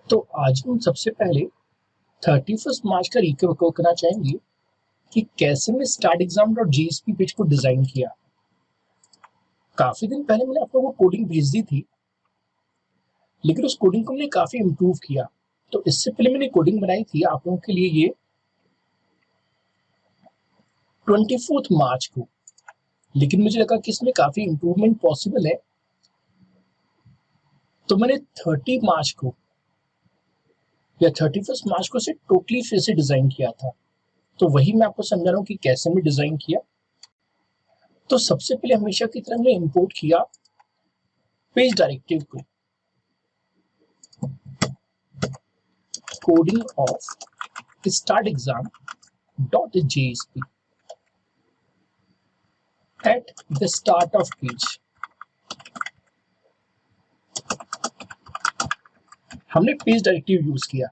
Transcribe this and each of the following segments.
तो आज हम सबसे पहले 31 मार्च का रिकैप करना चाहेंगे कि कैसे मैं start exam dot JSP page को डिजाइन किया। काफी दिन पहले मैंने आप लोगों को कोडिंग भेज दी थी, लेकिन उस कोडिंग को मैंने काफी इम्प्रूव किया। तो इससे पहले मैंने कोडिंग बनाई थी आप लोगों के लिए ये 24 मार्च को, लेकिन मुझे लगा कि इसमें काफी इम्प्रूवमेंट पॉसिबल है, तो मैंने 30 मार्च को या 31 मार्च को से टोटली फिर से डिजाइन किया था। तो वही मैं आपको समझा रहा हूँ कि कैसे मैं डिजाइन किया। तो सबसे पहले हमेशा की तरह मैंने इंपोर्ट किया पेज डायरेक्टिव को, coding of start exam dot JSP at the start of page. हमने पेज डायरेक्टिव यूज किया।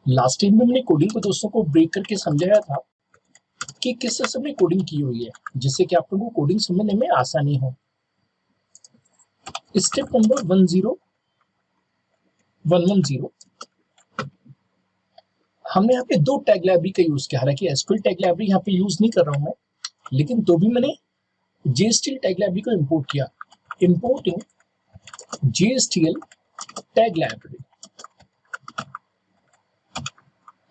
लास्ट टाइम में मैंने कोडिंग को दोस्तों को ब्रेक करके समझाया था कि किस तरह से हमने कोडिंग की हुई है, जिससे कि आप लोगों को कोडिंग समझने में आसानी हो। स्टेप नंबर 10110 हमने यहाँ पे दो टैग लाइब्रेरी का यूज किया। हालांकि एसक्यूएल टैग लाइब्रेरी यहाँ पे यूज नहीं कर रहा हूँ मैं, लेकिन तो भी मैंने जेएसटीएल टैग लाइब्रेरी को इंपोर्ट किया। Importing JSTL tag library.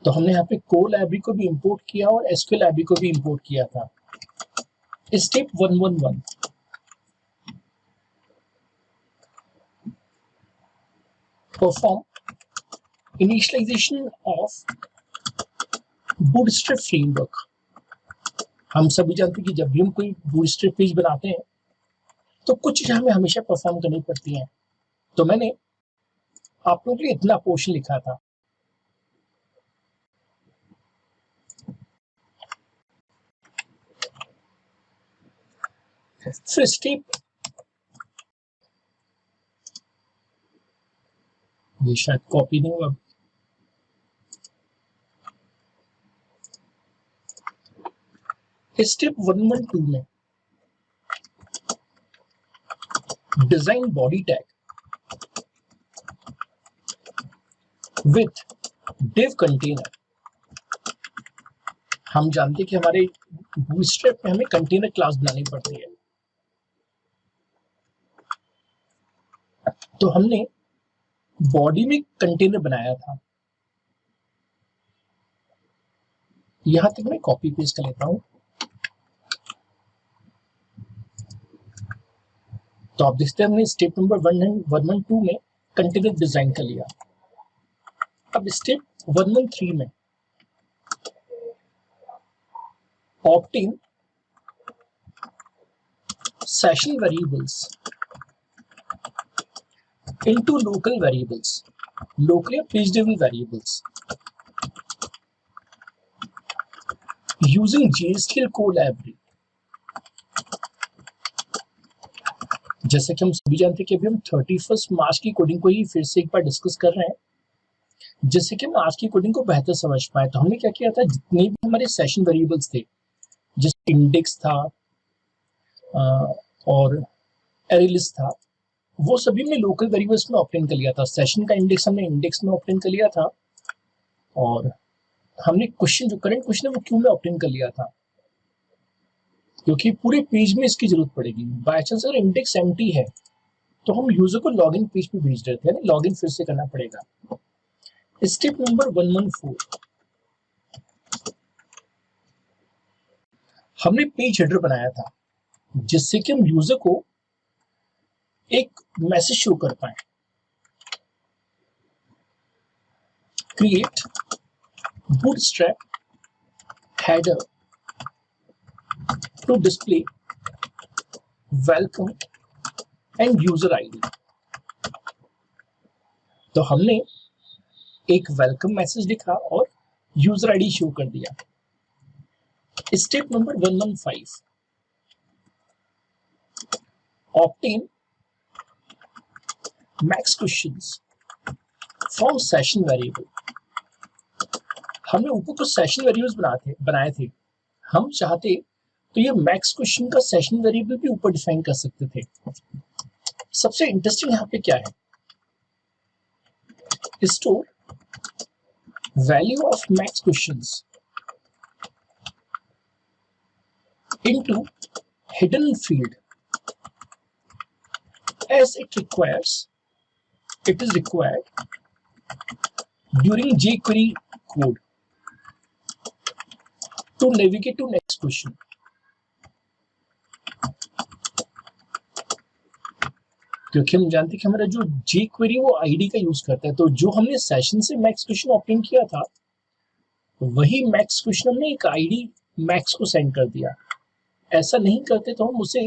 तो हमने यहाँ पे कोर लाइब्रेरी को भी इंपोर्ट किया और एसक्यूएल लाइब्रेरी को भी इंपोर्ट किया था। Step 111 perform initialization of Bootstrap framework. हम सभी जानते हैं कि जब भी हम कोई बूटस्ट्रैप पेज बनाते हैं तो कुछ चीजें हमें हमेशा परफॉर्म करनी पड़ती हैं। तो मैंने आप लोगों के लिए इतना पोर्शन लिखा था। फिर स्टेप, ये शायद कॉपी नहीं हुआ। स्टेप 112 में design body tag with div container. हम जानते हैं कि हमारे बूटस्ट्रैप में हमें कंटेनर क्लास बनानी पड़ती है, तो हमने बॉडी में कंटेनर बनाया था। यहां तक मैं कॉपी पेस्ट कर लेता हूं। तो आप देखते हैं हमने स्टेप नंबर 112 में कंटेनर डिजाइन कर लिया। अब स्टेप 113 में opting session variables into local variables, local या page level variables using JSTL core library। जैसे कि हम सभी जानते हैं कि अभी हम 31 मार्च की कोडिंग को ही फिर से एक बार डिस्कस कर रहे हैं, जिससे कि हम आज की कोडिंग को बेहतर समझ पाए। तो हमने क्या किया था, जितने भी हमारे सेशन वेरिएबल्स थे, जैसे इंडेक्स था और एरे लिस्ट था, वो सभी हमने लोकल वेरिएबल्स में ऑप्टेन कर लिया था। सेशन का इंडेक्स हमने इंडेक्स में ऑप्टेन कर लिया था, और हमने क्वेश्चन, जो करंट क्वेश्चन है, वो क्यू में ऑप्टेन कर लिया था, क्योंकि पूरे पेज में इसकी जरूरत पड़ेगी। बाय चांस अगर इंडेक्स एम्प्टी है तो हम यूजर को लॉगिन पेज पे भेज देते हैं, लॉगिन फिर से करना पड़ेगा। स्टेप नंबर 114 हमने पेज हेडर बनाया था, जिससे कि हम यूजर को एक मैसेज शो कर पाए। Create Bootstrap header to display welcome and user ID. तो हमने एक वेलकम मैसेज लिखा और यूजर आईडी शो कर दिया। Step number 115 obtain max questions from session variable. हमने ऊपर कुछ सेशन वेरिएबल्स बनाए थे। हम चाहते तो ये मैक्स क्वेश्चन का सेशन वेरिएबल भी ऊपर डिफाइन कर सकते थे। सबसे इंटरेस्टिंग यहाँ पे क्या है, store value of max questions into hidden field as it is required during jQuery code to navigate to next question. क्योंकि हम जानते हैं कि हमारा जो jQuery वो आईडी का यूज करता है, तो जो हमने सेशन से मैक्स क्वेश्चन ऑब्टेन किया था वही मैक्स क्वेश्चन हमने एक आईडी मैक्स को सेंड कर दिया। ऐसा नहीं करते तो हम उसे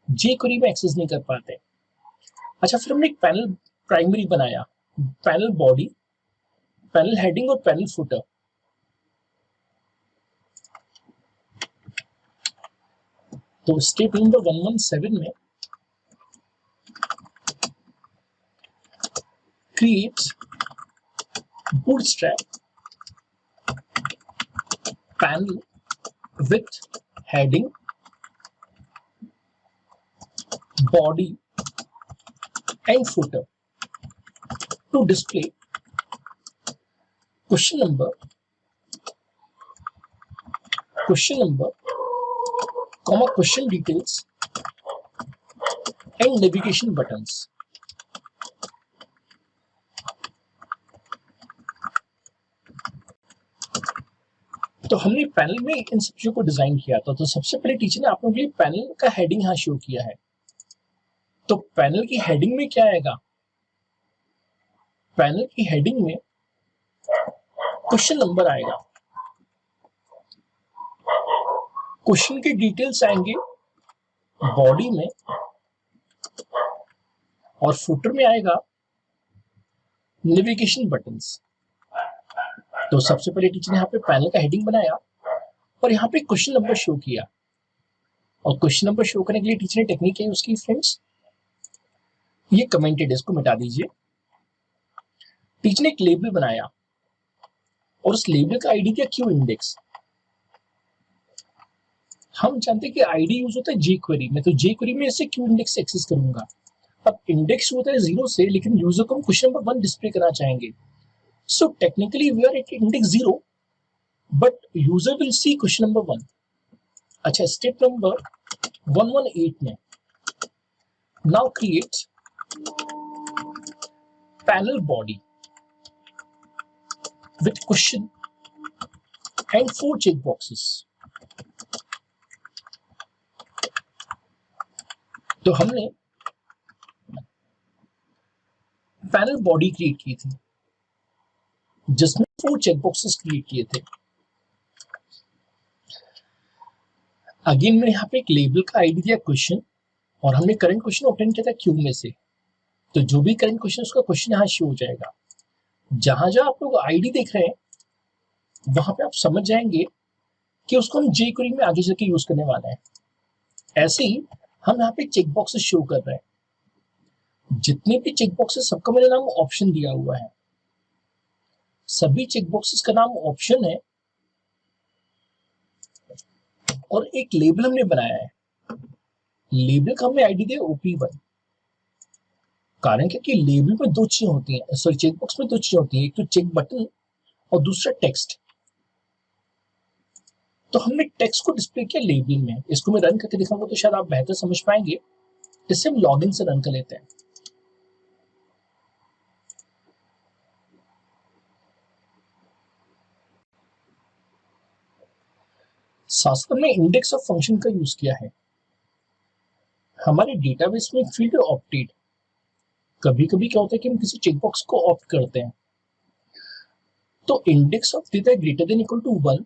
jQuery में एक्सेस नहीं कर पाते। अच्छा, फिर हमने एक पैनल प्राइमरी बनाया, पैनल बॉडी, पैनल हेडिंग और पैनल फुटर। तो स्टेप नंबर 117 में create bootstrap panel with heading, body and footer to display question number, comma question details and navigation buttons. तो हमने पैनल में इन सब चीजों को डिजाइन किया था। तो सबसे पहले टीचर ने आप लोगों के लिए पैनल का हेडिंग यहाँ शो किया है। तो पैनल की हेडिंग में क्या आएगा? पैनल की हेडिंग में क्वेश्चन नंबर आएगा, क्वेश्चन की डिटेल्स आएंगे बॉडी में, और फुटर में आएगा नेविगेशन बटन्स। तो सबसे पहले टीचर ने यहाँ पे पैनल का हेडिंग बनाया और यहाँ पे क्वेश्चन नंबर शो किया। और क्वेश्चन नंबर शो करने के लिए टीचर ने टेक्निक क्या यूज की फ्रेंड्स? ये कमेंटेड, इसको मिटा दीजिए। टीचर ने एक लेबल बनाया और उस लेबल का आईडी दिया क्यू इंडेक्स। हम जानते हैं कि आईडी यूज होता है jQuery में, तो jQuery में इसे क्यू इंडेक्स से एक्सेस करूंगा। अब इंडेक्स होता है 0 से, लेकिन यूजर को हम क्वेश्चन नंबर 1 डिस्प्ले करना चाहेंगे। So technically we are at index 0, but user will see question number 1. अच्छा, step number 118 में now create panel body with question and 4 check boxes. तो हमने पैनल बॉडी क्रिएट की थी जिसमें 4 चेक बॉक्सेस क्रिएट किए थे। अगेन मैंने यहाँ पे एक लेबल का आईडी दिया क्वेश्चन, और हमने करंट क्वेश्चन ऑब्टेन किया था क्यू में से। तो जो भी करंट क्वेश्चन उसका क्वेश्चन यहाँ शो हो जाएगा। जहां जहां आप लोग आईडी देख रहे हैं वहां पे आप समझ जाएंगे कि उसको हम jQuery में आगे जाके यूज करने वाले हैं। ऐसे ही हम यहाँ पे चेक बॉक्सेस शो कर रहे हैं। जितने भी चेक बॉक्सेस सबका मैंने नाम ऑप्शन दिया हुआ है, सभी चेक बॉक्सेस का नाम ऑप्शन है, और एक लेबल हमने बनाया है। लेबल का हमने आईडी दिया OP1। कारण क्या कि लेबल में 2 चीजें होती हैं, सॉरी चेक बॉक्स में 2 चीजें होती हैं, एक तो चेक बटन और दूसरा टेक्स्ट। तो हमने टेक्स्ट को डिस्प्ले किया लेबल में। इसको मैं रन करके दिखाऊंगा तो शायद आप बेहतर समझ पाएंगे। इससे हम लॉगिन से रन कर लेते हैं। साथ में इंडेक्स ऑफ फंक्शन का यूज किया है। हमारे डेटाबेस में एक फील्ड है ऑप्टेड। कभी कभी क्या होता है कि हम किसी चेकबॉक्स को ऑप्ट करते हैं, तो इंडेक्स ऑफ देता है ग्रेटर देन इक्वल टू 1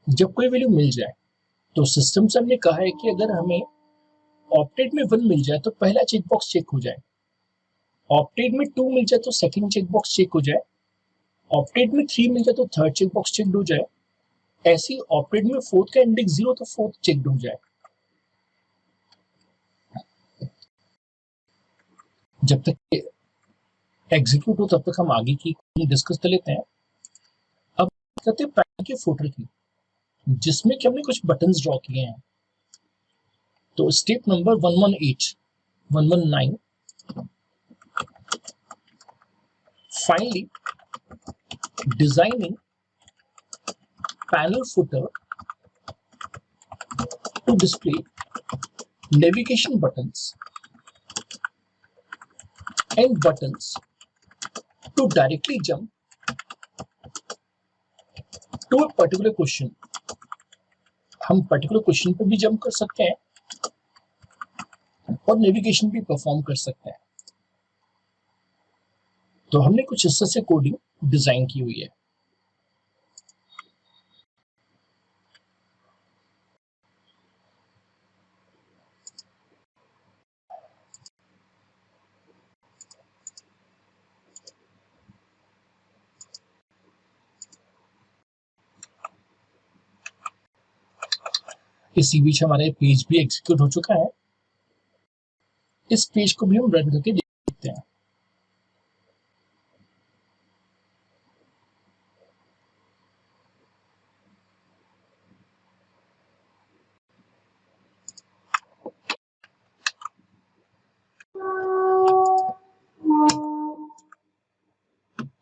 जब कोई वैल्यू मिल जाए। तो सिस्टम से हमने कहा है कि अगर हमें ऑप्टेड में 1 मिल जाए तो पहला चेकबॉक्स चेक हो जाए, ऑप्टेड में 2 मिल जाए तो सेकंड चेकबॉक्स चेक हो जाए, ऑप्टेड में 3 मिल जाए तो थर्ड चेकबॉक्स चेक हो जाए। ऐसी ऑप्टेड में 4th का इंडेक्स 0 तो 4th चेक हो जाए। जब तक एग्जीक्यूट हो तब तक हम आगे की डिस्कस कर लेते हैं। अब करते हैं पैनल के फुटर की, जिसमें कि हमने कुछ बटन्स ड्रॉ किए हैं। तो step number 118, 119, finally designing panel footer to display navigation buttons and buttons to directly jump to a particular question. हम पर्टिकुलर क्वेश्चन पे भी जंप कर सकते हैं और नेविगेशन भी परफॉर्म कर सकते हैं। तो हमने कुछ इस तरह से कोडिंग डिजाइन की हुई है। इसी बीच हमारे पेज भी एग्जीक्यूट हो चुका है। इस पेज को भी हम रन करके देखते हैं।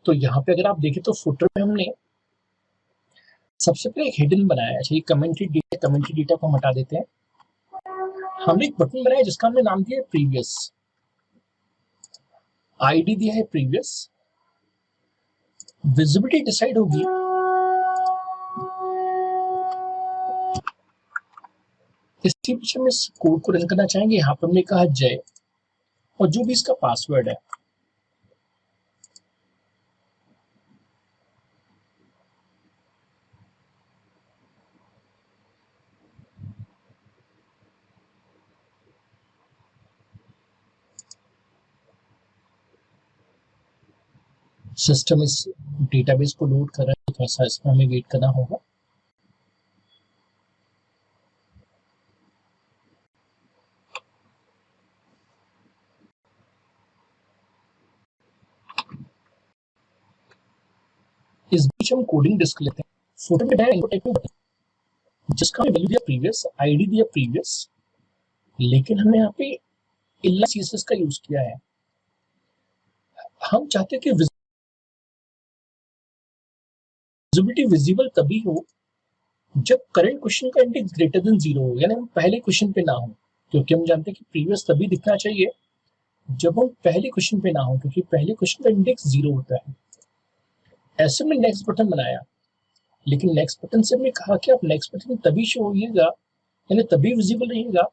तो यहाँ पे अगर आप देखें तो फुटर में हमने सबसे पहले एक हिडन बनाया है। चाहिए कमेंट्री डेटा को हम हटा देते हैं। हमने एक बटन बनाया जिसका हमने नाम दिया है प्रीवियस, आईडी दिया है प्रीवियस, विजिबिलिटी डिसाइड होगी इसके पीछे हम इस कोड को रन करना चाहेंगे। यहाँ पर हमने कहा जय और जो भी इसका पासवर्ड है सिस्टम इस डेटाबेस को लोड कर रहा है, तो थोड़ा सा इसमें हमें वेट करना होगा। इस बीच हम कोडिंग डिस्क लेते हैं। फोटो में जिसका हमने वैल्यू दिया प्रीवियस, आईडी दिया प्रीवियस, लेकिन हमने यहाँ पे इल्ला सीएसएस का यूज किया है। हम चाहते हैं कि विजिबिलिटी विजिबल तभी हो जब करंट क्वेश्चन का इंडेक्स ग्रेटर देन 0 हो, यानी हम पहले क्वेश्चन पे ना हो, क्योंकि हम जानते हैं कि प्रीवियस तभी दिखना चाहिए जब हम पहले क्वेश्चन पे ना हो, क्योंकि पहले क्वेश्चन का इंडेक्स 0 होता है। ऐसे में नेक्स्ट बटन बनाया, लेकिन नेक्स्ट बटन से हमने कहा कि आप नेक्स्ट बटन तभी शो होइएगा, यानी तभी विजिबल रहिएगा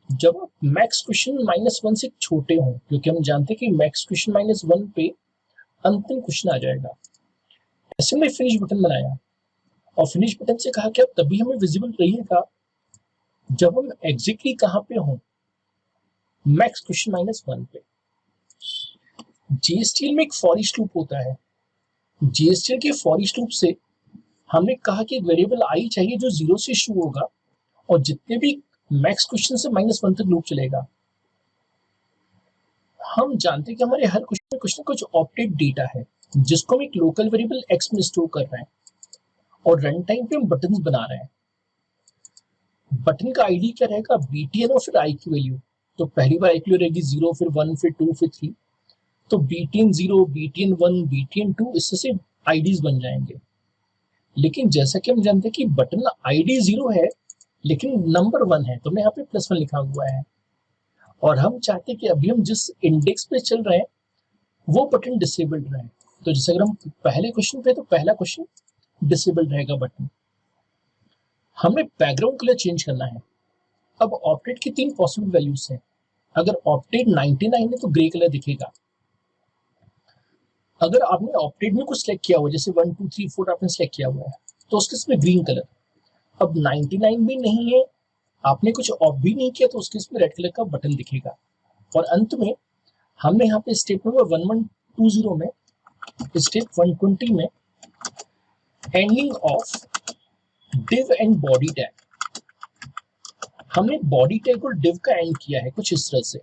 जब आप मैक्स क्वेश्चन -1 से छोटे हों, क्योंकि हम जानते हैं कि मैक्स क्वेश्चन -1 पे अंतिम क्वेश्चन आ जाएगा। ऐसे में फिनिश बटन बनाया और फिनिश बटन से कहा कि आप तभी हमें विजिबल रहिएगा जब हम एग्जैक्टली कहाँ पे हों, मैक्स क्वेश्चन -1 पे। जेएसटीएल में एक फॉर ईच लूप होता है। जेएसटीएल के फॉर ईच लूप से हमने कहा कि एक वेरिएबल आई चाहिए जो 0 से शुरू होगा और जितने भी मैक्स क्वेश्चन से -1 तक लूप चलेगा। हम जानते हैं कि हमारे हर क्वेश्चन में कुछ ना कुछ ऑप्टेड डेटा है जिसको हम एक लोकल वेरिएबल एक्स में स्टोर कर रहे हैं और रन टाइम पे हम बटन्स बना रहे हैं। बटन का आईडी क्या रहेगा, बीटीएन और फिर आई की वैल्यू। तो पहली बार आई की वैल्यू रहेगी 0, फिर 1, फिर 2, फिर 3। तो बीटीएन 0, बीटीएन 1, बीटीएन 2, इससे आईडीज बन जाएंगे। लेकिन जैसा कि हम जानते हैं कि बटन आईडी 0 है लेकिन नंबर 1 है, तो हमने यहाँ पे +1 लिखा हुआ है और हम चाहते हैं कि अभी हम जिस इंडेक्स पे चल रहे हैं वो बटन डिसेबल्ड रहे। तो जैसे अगर हम पहले क्वेश्चन पे, तो पहला क्वेश्चन डिसेबल्ड रहेगा बटन। हमें बैकग्राउंड कलर चेंज करना है। अब ऑप्टेड की 3 पॉसिबल वैल्यूज हैं। अगर ऑप्टेड 99 है तो ग्रे कलर दिखेगा। अगर आपने ऑप्टेड में कुछ सिलेक्ट किया हुआ, जैसे 1, 2, 3, 4 आपने सिलेक्ट किया हुआ है, तो उसके इसमें ग्रीन कलर। अब 99 भी नहीं है, आपने कुछ ऑफ भी नहीं किया, तो उसके इसमें रेड कलर का बटन दिखेगा। और अंत में हमने यहाँ पे स्टेप नंबर 1120 में, स्टेप 120 में ending of div and body tag, हमने बॉडी टैग और div का एंड किया है कुछ इस तरह से।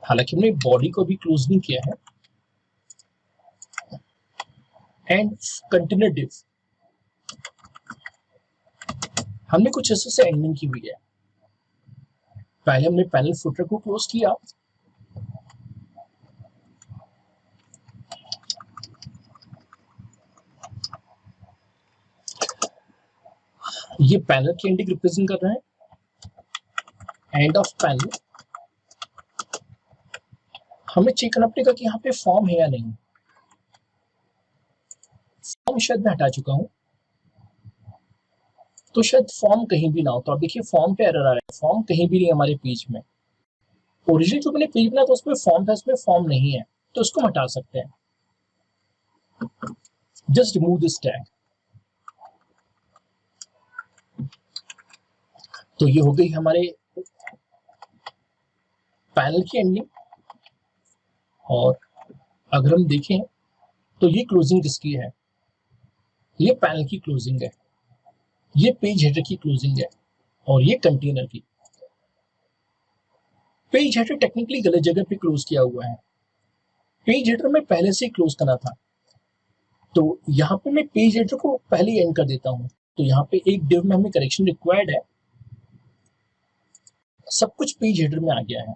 हालांकि हमने बॉडी को भी क्लोज नहीं किया है। एंड कंटेनर div, हमने कुछ ऐसे से एंडिंग की हुई है। पहले हमने पैनल फुटर को क्लोज किया, ये पैनल की एंडिंग रिप्रेजेंट कर रहा है। एंड ऑफ पैनल हमें चेक करना पड़ेगा कि यहाँ पे फॉर्म है या नहीं। फॉर्म शायद मैं हटा चुका हूँ, तो शायद फॉर्म कहीं भी ना हो। तो आप देखिए फॉर्म पे एरर आ रहा है, फॉर्म कहीं भी नहीं है हमारे पेज में। ओरिजिनल जो मैंने पेज बनाया था उसमें फॉर्म था, इसमें फॉर्म नहीं है, तो इसको हम हटा सकते हैं। Just remove this tag. तो ये हो गई हमारे पैनल की एंडिंग। और अगर हम देखें तो ये क्लोजिंग किसकी है, ये पैनल की क्लोजिंग है, ये पेज हेडर की क्लोजिंग है, और ये कंटेनर की। पेज हेडर टेक्निकली गलत जगह पे क्लोज किया हुआ है, पेज हेडर में पहले से क्लोज करना था। तो यहाँ पे मैं पेज हेडर को पहले एंड कर देता हूँ। तो यहाँ पे एक डिव में हमें करेक्शन रिक्वायर्ड है, सब कुछ पेज हेडर में आ गया है।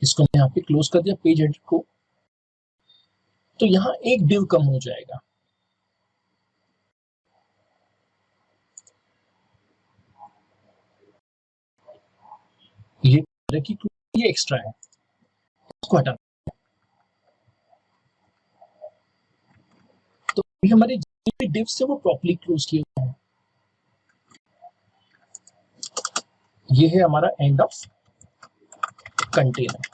इसको मैं यहाँ पे क्लोज कर दिया पेज हेडर को, तो यहाँ एक डिव कम हो जाएगा। ये एक्स्ट्रा है, इसको हटा। तो ये हमारे जितने भी डिव्स थे वो प्रॉपर्ली क्लोज किए हुए हैं। ये है हमारा एंड ऑफ कंटेनर।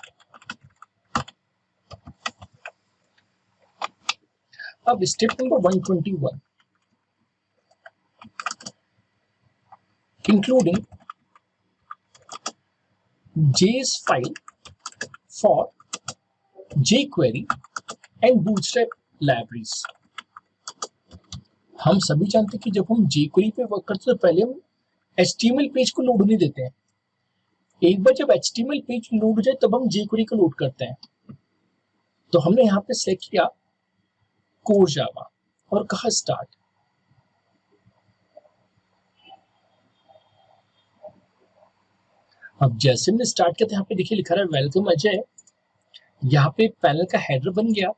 अब step number 121, including JS file for jQuery and Bootstrap libraries। हम सभी जानते हैं कि जब हम jQuery पे वर्क करते हैं तो पहले हम HTML पेज को लोड नहीं देते हैं। एक बार जब HTML पेज लोड हो जाए तब हम jQuery को लोड करते हैं। तो हमने यहाँ पे सेलेक्ट किया कोर जावा और कहा स्टार्ट। अब जैसे हमने स्टार्ट किया तो यहाँ पे देखिए लिखा रहा है वेलकम अजय। यहाँ पे पैनल का हेडर बन गया,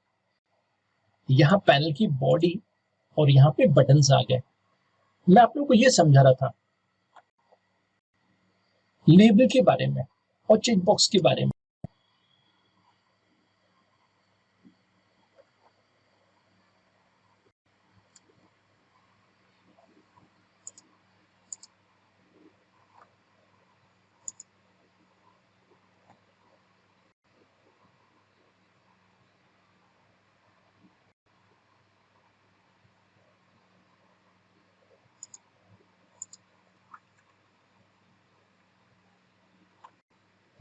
यहाँ पैनल की बॉडी, और यहाँ पे बटन्स आ गए। मैं आप लोगों को ये समझा रहा था लेबल के बारे में और चेक बॉक्स के बारे में।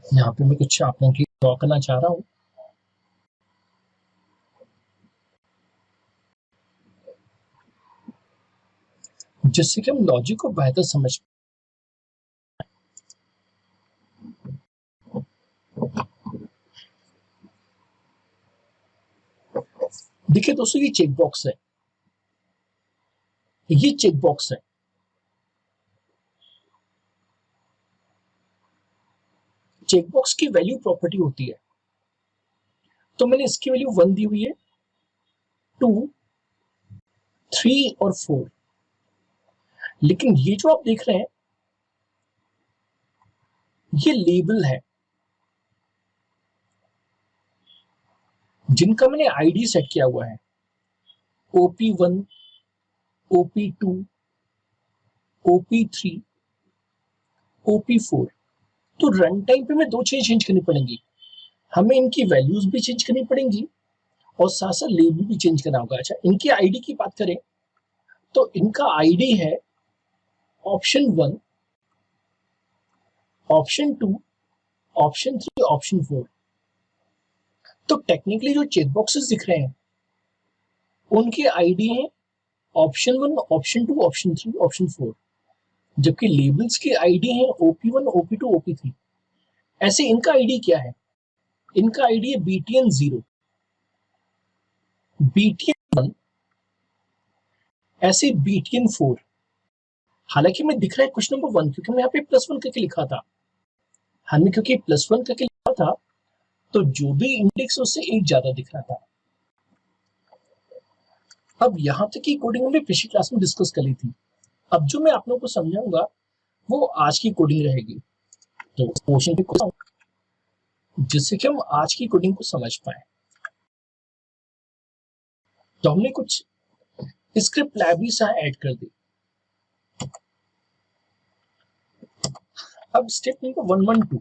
यहाँ पे मैं कुछ आप लोगों की ड्रॉ करना चाह रहा हूँ। जिससे कि हम लॉजिक को बेहतर समझ। देखिए दोस्तों ये चेक बॉक्स है, ये चेक बॉक्स है। चेक बॉक्स की वैल्यू प्रॉपर्टी होती है, तो मैंने इसकी वैल्यू 1 दी हुई है, 2, 3 और 4। लेकिन ये जो आप देख रहे हैं ये लेबल है जिनका मैंने आईडी सेट किया हुआ है, OP1, OP2, OP3, OP4। तो रन टाइम पे मैं दो चीजें चेंज करनी पड़ेंगी, हमें इनकी वैल्यूज भी चेंज करनी पड़ेंगी और साथ साथ लेबल भी चेंज करना होगा। अच्छा इनकी आईडी की बात करें तो इनका आईडी है ऑप्शन 1, ऑप्शन 2, ऑप्शन 3, ऑप्शन 4। तो टेक्निकली जो चेक बॉक्सेस दिख रहे हैं उनकी आईडी है ऑप्शन 1, ऑप्शन 2, ऑप्शन 3, ऑप्शन 4, जबकि लेबल्स की आईडी है OP1, OP2, OP3। ऐसे इनका आईडी क्या है, इनका आईडी है BTN 0, BTN 1, ऐसे BTN 4 हालांकि मैं दिख रहा है क्वेश्चन नंबर 1 क्योंकि मैं यहाँ पे +1 करके लिखा था। हमने क्योंकि +1 करके लिखा था तो जो भी इंडेक्स उससे 1 ज्यादा दिख रहा था। अब यहाँ तक की कोडिंग हमने पिछली क्लास में डिस्कस कर ली थी। अब जो मैं आप लोगों को समझाऊंगा वो आज की कोडिंग रहेगी। तो क्वेश्चन पे जिससे कि हम आज की कोडिंग को समझ पाए। तो हमने कुछ स्क्रिप्ट लाइब्रेरीज ऐड कर दी। अब स्टेप नंबर 112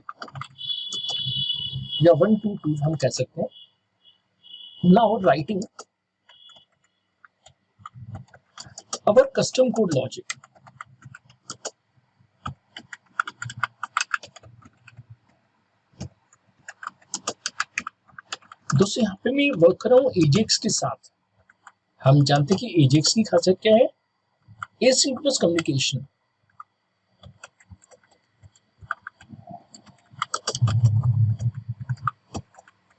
या 122 हम कह सकते हैं। नाउ राइटिंग अवर कस्टम कोड लॉजिक। दोस्तों यहाँ पे मैं वर्क कर रहा हूँ एजेक्स के साथ। हम जानते हैं कि एजेक्स की खासियत क्या है, asynchronous communication.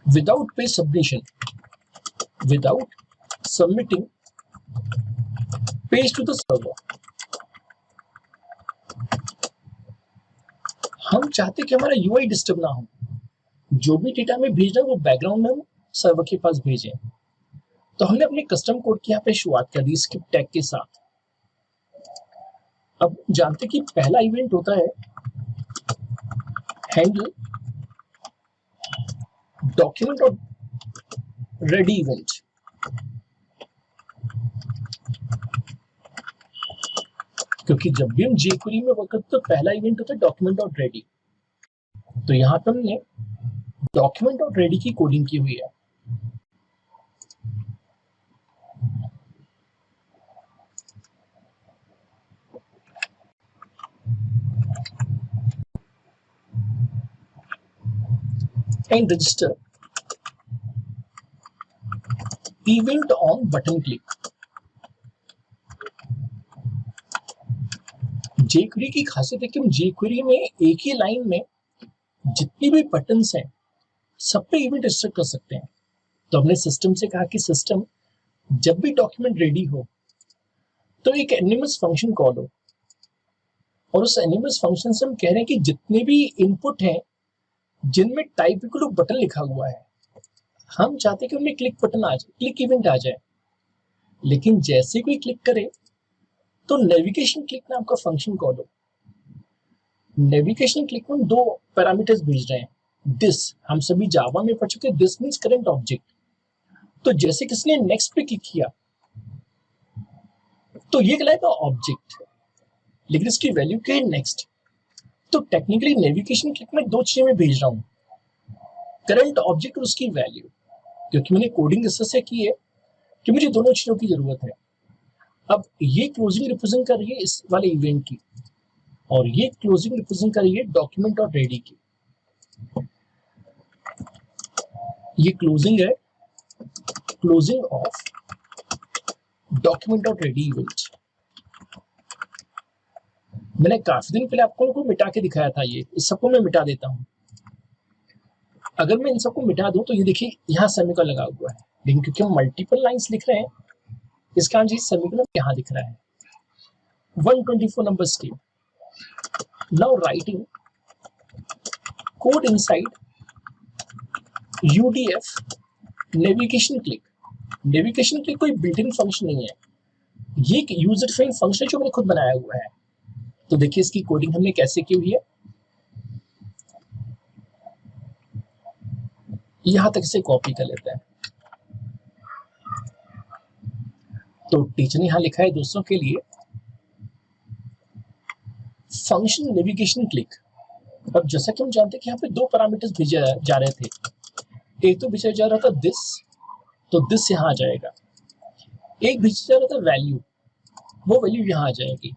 Without page submission, without submitting page to the server. हम चाहते कि हमारा यूआई डिस्टर्ब ना हो, जो भी डेटा में भेज रहे हैं वो बैकग्राउंड में हम सर्वर के पास भेजें। तो हमने अपने कस्टम कोड की यहाँ पे शुरुआत कर दी स्किप टैग के साथ। अब जानते कि पहला इवेंट होता है हैंडल डॉक्यूमेंट और रेडी इवेंट। क्योंकि जब भी हम jQuery में वर्क करते तो पहला इवेंट होता है डॉक्यूमेंट और रेडी। तो यहाँ पे हमने डॉक्यूमेंट और रेडी की कोडिंग की हुई है। And register event on button click. jQuery की खासियत है कि हम jQuery में एक ही लाइन में जितनी भी बटन्स हैं सब पे इवेंट रजिस्टर कर सकते हैं। तो हमने सिस्टम से कहा कि सिस्टम जब भी डॉक्यूमेंट रेडी हो तो एक एनिमस फंक्शन कॉल हो, और उस एनिमस फंक्शन से हम कह रहे हैं कि जितने भी इनपुट हैं जिनमें टाइप इक्वल टू बटन लिखा हुआ है हम चाहते हैं कि उनमें क्लिक बटन आ जाए, क्लिक इवेंट आ जाए। लेकिन जैसे कोई क्लिक करे तो नेविगेशन क्लिक नाम का फंक्शन कॉल हो। नेविगेशन क्लिक में 2 पैरामीटर्स भेज रहे हैं। दिस हम सभी जावा में पढ़ चुके, दिस मींस करंट ऑब्जेक्ट। तो जैसे किसने नेक्स्ट पे क्लिक किया तो ये कहलाएगा ऑब्जेक्ट, लेकिन इसकी वैल्यू क्या है नेक्स्ट। तो टेक्निकली नेविगेशन क्लिक में 2 चीजें मैं भेज रहा हूं, करंट ऑब्जेक्ट और उसकी वैल्यू। क्योंकि मैंने कोडिंग इस तरह से की है कि मुझे दोनों चीजों की जरूरत है। अब ये क्लोजिंग रिप्रेजेंट कर रही है इस वाले इवेंट की, और ये क्लोजिंग रिप्रेजेंट कर रही है डॉक्यूमेंट और रेडी की। ये क्लोजिंग है, क्लोजिंग ऑफ डॉक्यूमेंट और रेडी इवेंट। मैंने काफी दिन पहले आपको मिटा के दिखाया था, ये इस सबको मैं मिटा देता हूं। अगर मैं इन सबको मिटा दूं तो ये देखिए यहाँ सेमीकोलन लगा हुआ है, लेकिन क्योंकि हम मल्टीपल लाइंस लिख रहे हैं इस कारण से सेमीकोलन यहाँ दिख रहा है। 124 number step. Now writing code inside UDF navigation click. Navigation click कोई बिल्ट इन फंक्शन नहीं है, ये एक यूजर डिफाइंड फंक्शन है जो मैंने खुद बनाया हुआ है। तो देखिए इसकी कोडिंग हमने कैसे की हुई है। यहां तक इसे कॉपी कर लेते हैं। तो टीचर ने यहां लिखा है दोस्तों के लिए फंक्शन नेविगेशन क्लिक। अब जैसा कि हम जानते हैं कि यहाँ पे 2 पैरामीटर्स भेजे जा रहे थे। एक तो भेजा जा रहा था दिस, तो दिस यहाँ आ जाएगा। एक भेजा जा रहा था वैल्यू, वो वैल्यू यहाँ आ जाएगी।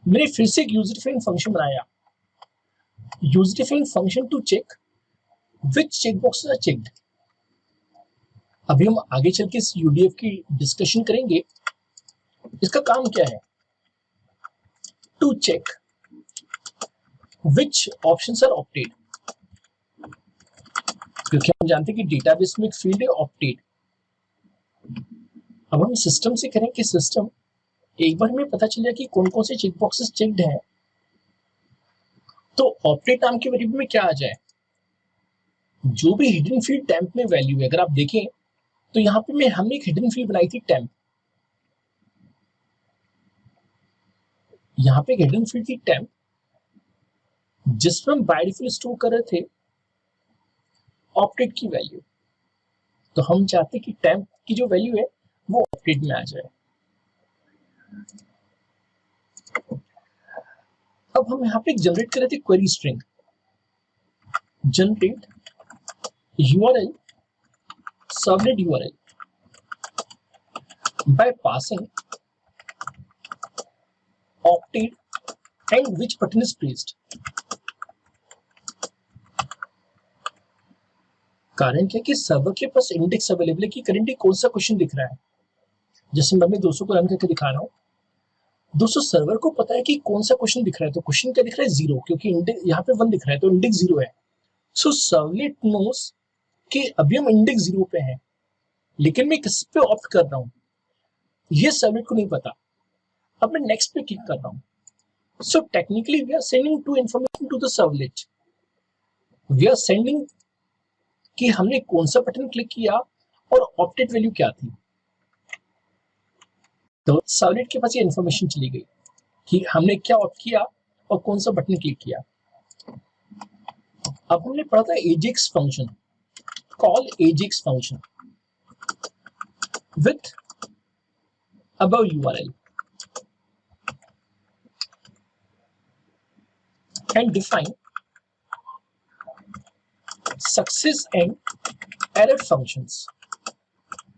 मैंने फिर से एक यूजर डिफाइंड फंक्शन बनाया, user defined function to check which check boxes are checked. अभी हम आगे चल के इस UDF की डिस्कशन करेंगे। इसका काम क्या है, to check which options are opted. क्योंकि हम जानते हैं कि डेटाबेस में एक फील्ड है ऑप्टेड। अब हम सिस्टम से करें कि सिस्टम एक बार हमें पता चल जाए कि कौन कौन से चेक बॉक्सेस चेक्ड हैं, तो ऑपरेट नाम की वेरिएबल में क्या आ जाए, जो भी हिडन फील्ड टेम्प में वैल्यू है, अगर आप देखें तो यहाँ पे हमने एक हिडन फील्ड बनाई थी टेम्प, यहाँ पे एक हिडन फील्ड थी टेम्प जिसमें हम बाय डिफॉल्ट स्टोर कर रहे थे ऑपरेट की वैल्यू। तो हम चाहते कि टेम्प की जो वैल्यू है वो ऑपरेट में आ जाए। अब हम यहाँ पे जनरेट कर रहे थे query string, generate URL servlet URL by passing opted and which button is pressed। कारण क्या कि सर्वर के पास इंडेक्स अवेलेबल है कि करेंटली कौन सा क्वेश्चन दिख रहा है। जैसे मैं 200 को रन करके दिखा रहा हूँ, 200 सर्वर को पता है कि कौन सा क्वेश्चन दिख रहा है, तो क्वेश्चन क्या दिख रहा है 0, क्योंकि इंडेक्स यहाँ पे 1 दिख रहा है तो इंडेक्स 0 है। सो सर्वलेट नोस कि अभी हम इंडेक्स 0 पे हैं, लेकिन मैं किस पे ऑप्ट कर रहा हूँ ये सर्वलेट को नहीं पता। अब मैं नेक्स्ट पे क्लिक कर रहा हूँ। So technically we are sending two information to the servlet. We are sending कि हमने कौन सा बटन क्लिक किया और ऑप्टेड वैल्यू क्या थी। तो सर्वलेट के पास ये इन्फॉर्मेशन चली गई कि हमने क्या ऑप्ट किया और कौन सा बटन क्लिक किया। अब हमने पढ़ा था Ajax function, call Ajax function with above URL and define success and error functions।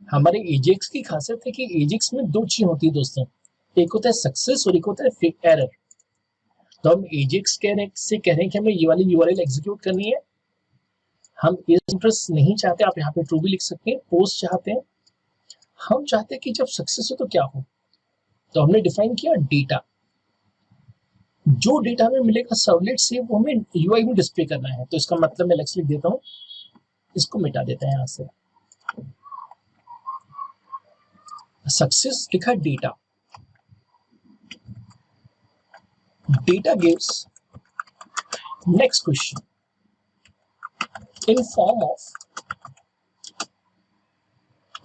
हमारे एजेक्स की खासियत है कि एजेक्स में 2 चीज होती है दोस्तों, एक होता है सक्सेस और एक होता है एरर। तो हम एजेक्स कह रहे हैं कि हमें ये वाली URL एग्जीक्यूट करनी है, हम इंटरेस्ट नहीं चाहते, आप यहाँ पे ट्रू भी लिख सकते हैं, पोस्ट चाहते हैं, हम चाहते हैं कि जब सक्सेस हो तो क्या हो। तो हमने डिफाइन किया डेटा, जो डेटा हमें मिलेगा सर्वलेट से वो हमें UI में डिस्प्ले करना है। तो इसका मतलब मैं लिख देता हूँ, इसको मिटा देता है यहाँ से, सक्सेस लिखा data, data gives next question in form of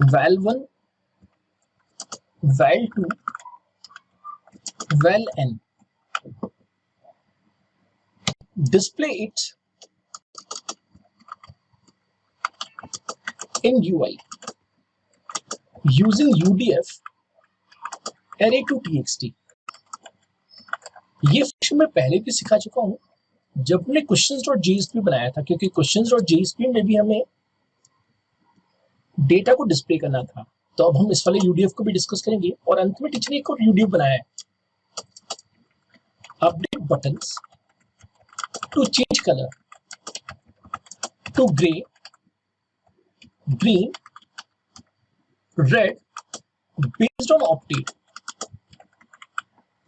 val1 val2 valn, display it in UI using UDF array to txt। ये फंक्शन मैं पहले भी सिखा चुका हूं जब हमने questions.jsp बनाया था, क्योंकि questions.jsp में भी हमें डेटा को डिस्प्ले करना था। तो अब हम इस वाले UDF को भी डिस्कस करेंगे और अंत में टीचर ने एक और UDF बनाया है, update buttons to change colour to grey, green, red based on opted.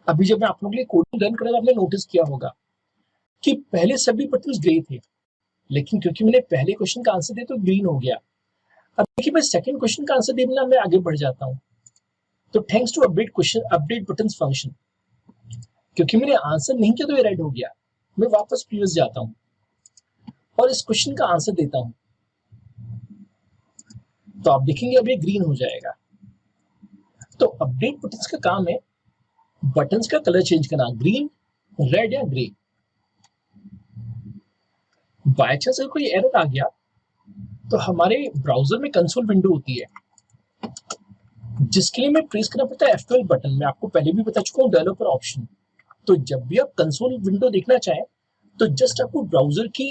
अभी जब मैं आप लोगों के लिए कोडिंग रन कर रहा था, आपने नोटिस किया होगा कि पहले सभी बटन्स ग्रे थे, लेकिन क्योंकि मैंने पहले क्वेश्चन का आंसर दिया तो ग्रीन हो गया। अब देखिए मैं सेकंड क्वेश्चन का आंसर देना मैं आगे बढ़ जाता हूं, तो thanks to update buttons function, क्योंकि मैंने आंसर नहीं किया तो ये रेड हो गया। मैं वापस प्रीवियस जाता हूं और इस क्वेश्चन का आंसर देता हूं, तो आप देखेंगे अब ये ग्रीन हो जाएगा। तो अपडेट बटन्स का काम है बटन्स का कलर चेंज करना, ग्रीन, रेड या ग्रे। बाय चांस अगर कोई एरर आ गया तो हमारे ब्राउजर में कंसोल विंडो होती है, जिसके लिए मैं प्रेस करना पड़ता है F12 बटन। मैं आपको पहले भी बता चुका हूँ डेवलपर ऑप्शन। तो जब भी आप कंसोल विंडो देखना चाहें तो जस्ट आपको ब्राउजर की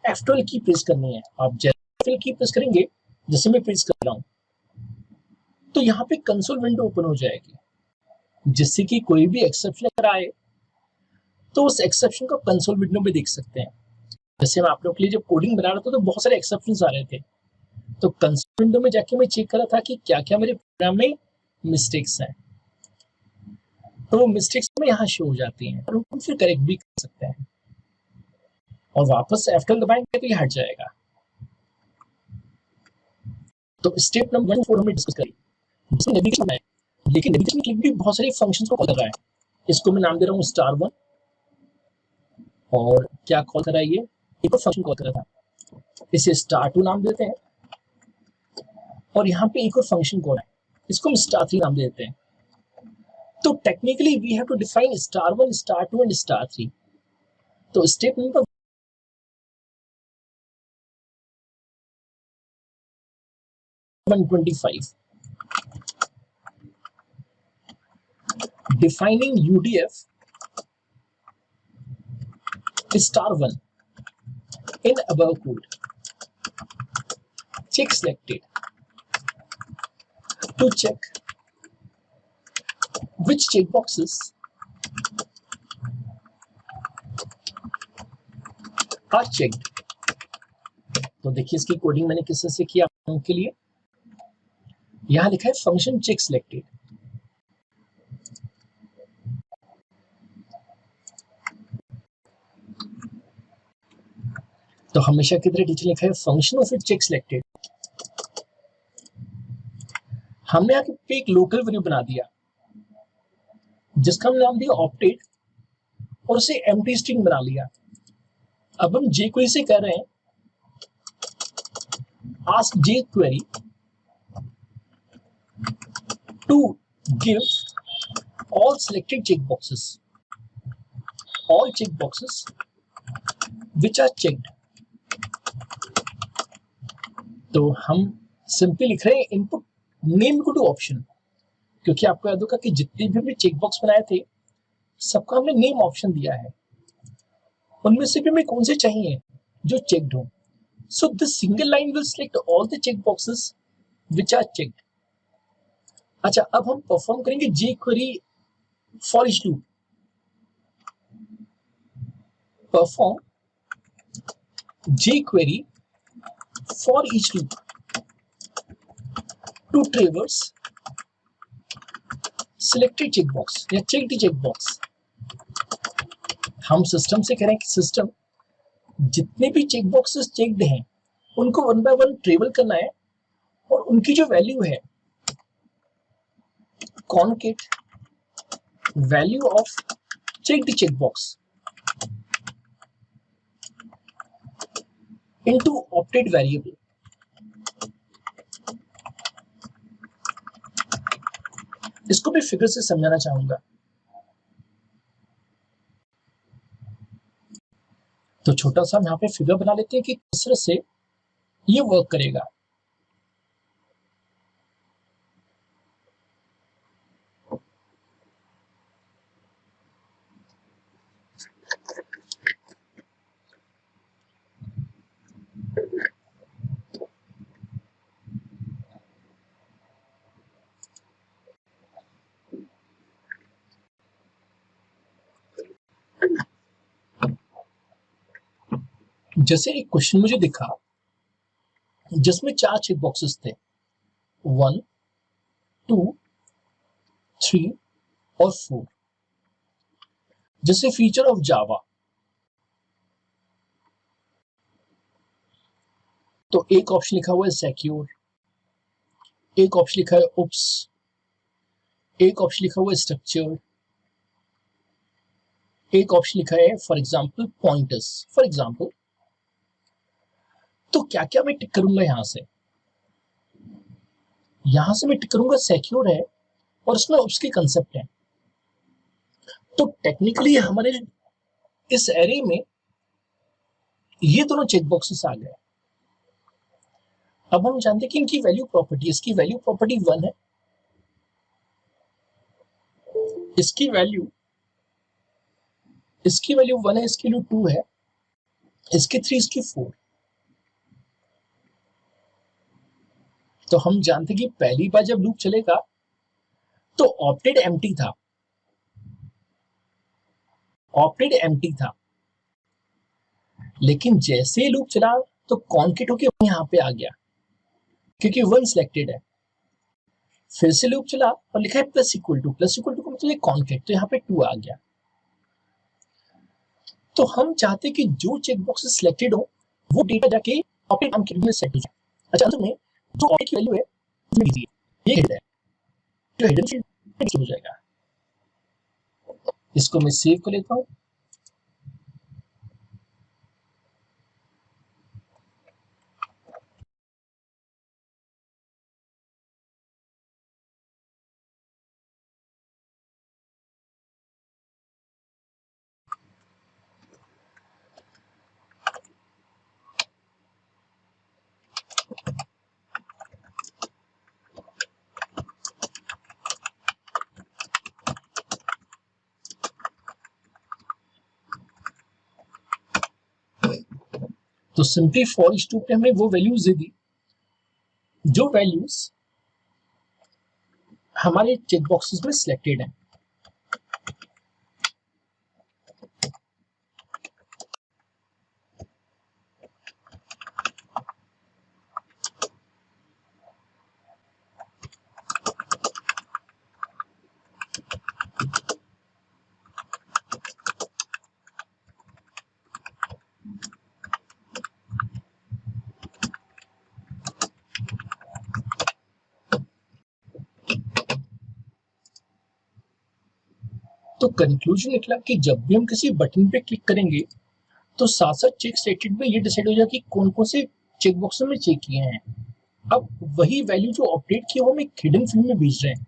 F12 की प्रेस करनी है। आप जैसे F12 की प्रेस करेंगे, जैसे मैं प्रेस कर रहा हूँ, तो यहाँ पे कंसोल विंडो ओपन हो जाएगी, जिससे कि कोई भी एक्सेप्शन अगर आए तो उस एक्सेप्शन को कंसोल विंडो में देख सकते हैं। जैसे मैं आप लोगों के लिए जब कोडिंग बना रहा था तो बहुत सारे एक्सेप्शंस आ रहे थे, तो कंसोल विंडो में जाके मैं चेक कर रहा था कि क्या क्या मेरे प्रोग्राम में मिस्टेक्स हैं, तो वो मिस्टेक्स में यहाँ शो हो जाती हैं और हम फिर करेक्ट भी कर सकते हैं। और वापस F12 दबाएंगे तो ये हट जाएगा। तो स्टेप नंबर 4 हमें डिस्कस करें, जिसमें नेविगेशन है, लेकिन क्लिक भी बहुत सारे फंक्शंस को कॉल कर रहा है। इसको मैं नाम दे रहा हूँ star1 और क्या कॉल कर रहा है ये एक और फंक्शन कॉल कर रहा था, इसे star2 नाम देते हैं और यहाँ पे एक और फंक्शन कॉल है, इसको हम star3 नाम दे देते हैं। तो technically we have to define star1, star2 and star3। तो step number 125, defining UDF star1 in above code. Check selected to check which checkboxes are checked. तो देखिए इसकी कोडिंग मैंने किस तरह से किया उनके लिए। यहां लिखा है फंक्शन चेक सिलेक्टेड, तो हमेशा की तरह टीचर लिखा है function of it check selected. हमने यहाँ पे एक लोकल वेरिएबल बना दिया जिसका हमने नाम दिया ऑप्टेड और उसे एम्प्टी स्ट्रिंग बना लिया। अब हम jQuery से कह रहे हैं ask jQuery to give all selected checkboxes which are checked। तो हम सिंपली लिख रहे हैं input name equal to option, क्योंकि आपको याद होगा कि जितने भी हमने चेकबॉक्स बनाए थे सबका हमने नेम ऑप्शन दिया है, उनमें से भी हमें कौन से चाहिए जो चेक्ड हो। So this single line will select all the checkboxes which are checked. अच्छा, अब हम परफॉर्म करेंगे jQuery for each loop. Perform jQuery for each loop to traverse selected checkbox या checked checkbox। हम सिस्टम से कह रहे हैं कि सिस्टम जितने भी चेकबॉक्सेस चेक्ड हैं उनको वन बाय वन ट्रेवल करना है और उनकी जो वैल्यू है concat value of checked checkbox into opted variable. इसको भी फिगर से समझाना चाहूंगा। तो छोटा सा हम यहाँ पे फिगर बना लेते हैं कि किस तरह से ये वर्क करेगा। जैसे एक क्वेश्चन मुझे दिखा जिसमें 4 चेक बॉक्सेस थे 1, 2, 3 और 4। जैसे फीचर ऑफ जावा, तो एक ऑप्शन लिखा हुआ है सिक्योर, एक ऑप्शन लिखा है उप्स, एक ऑप्शन लिखा हुआ है स्ट्रक्चर्ड, एक ऑप्शन लिखा है for example pointers for example. तो क्या क्या मैं टिक करूंगा यहां से मैं टिक करूंगा सिक्योर है और उसमें उसके कंसेप्ट है। तो टेक्निकली हमारे इस एरे में ये दोनों चेक बॉक्सेस आ गए। अब हम जानते हैं कि इनकी वैल्यू प्रॉपर्टी, इसकी वैल्यू प्रॉपर्टी 1 है, इसकी वैल्यू 1 है, इसकी वैल्यू 2 है, इसकी 3, इसकी 4। तो हम जानते कि पहली बार जब लूप चलेगा तो ऑप्टेड एम्प्टी था, लेकिन जैसे लूप चला तो कॉन्केट होके यहां पे आ गया क्योंकि 1 सिलेक्टेड है। फिर से लूप चला और लिखा है प्लस इक्वल टू का मतलब कॉन्केट, तो यहाँ पे 2 आ गया। तो हम चाहते कि जो चेकबॉक्सेस सिलेक्टेड हो वो डेटा जाके ऑप्टेड एम्प्टी में सेट हो जाए। अच्छा, अंत में जो ऑप्टेड की वैल्यू है ये हिडन है, जो हिडन फील्ड हो जाएगा। इसको मैं सेव कर लेता हूँ। तो सिंपली फॉर ईच लूप ने हमें वो वैल्यूज दे दी जो वैल्यूज हमारे चेक बॉक्सेस में सिलेक्टेड है। तो कंक्लूजन निकला कि जब भी हम किसी बटन पे क्लिक करेंगे तो साथ साथ चेक स्टेटमेंट में ये डिसाइड हो जाएगा कि कौन कौन से चेक बॉक्स में चेक किए हैं। अब वही वैल्यू जो अपडेट की है वो हम एक हिडन फील्ड में भेज रहे हैं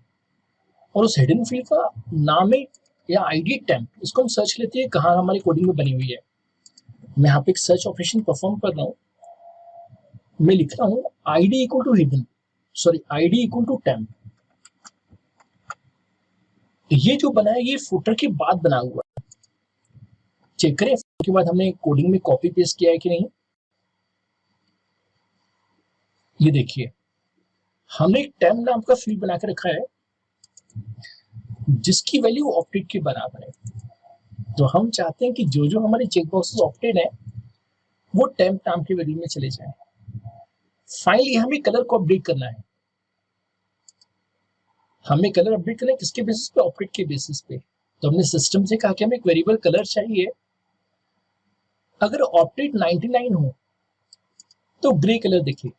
और उस हिडन फील्ड का नाम है या आईडी टेम्प। इसको हम सर्च लेते हैं कहाँ हमारी कोडिंग में बनी हुई है। मैं यहाँ पे एक सर्च ऑपरेशन परफॉर्म कर रहा हूँ। मैं लिख रहा हूँ ID equal to hidden, sorry ID equal to temp. ये जो बना है ये फुटर के बाद बना हुआ है। चेक करें उसके बाद हमने कोडिंग में कॉपी पेस्ट किया है कि नहीं। ये देखिए हमने एक टेम्प नाम का फील्ड बना के रखा है जिसकी वैल्यू ऑप्टेड के बराबर है। तो हम चाहते हैं कि जो जो हमारे चेक बॉक्सेस ऑप्टेड है वो टेम्प नाम की वैल्यू में चले जाएं। फाइनली हमें कलर को अपडेट करना है। हमें कलर अपडेट करना है किसके बेसिस पे? ऑप्टेड के बेसिस पे। तो हमने सिस्टम से कहा कि हमें एक वेरिएबल कलर चाहिए। अगर ऑप्टेड 99 हो तो ग्रे कलर दिखे,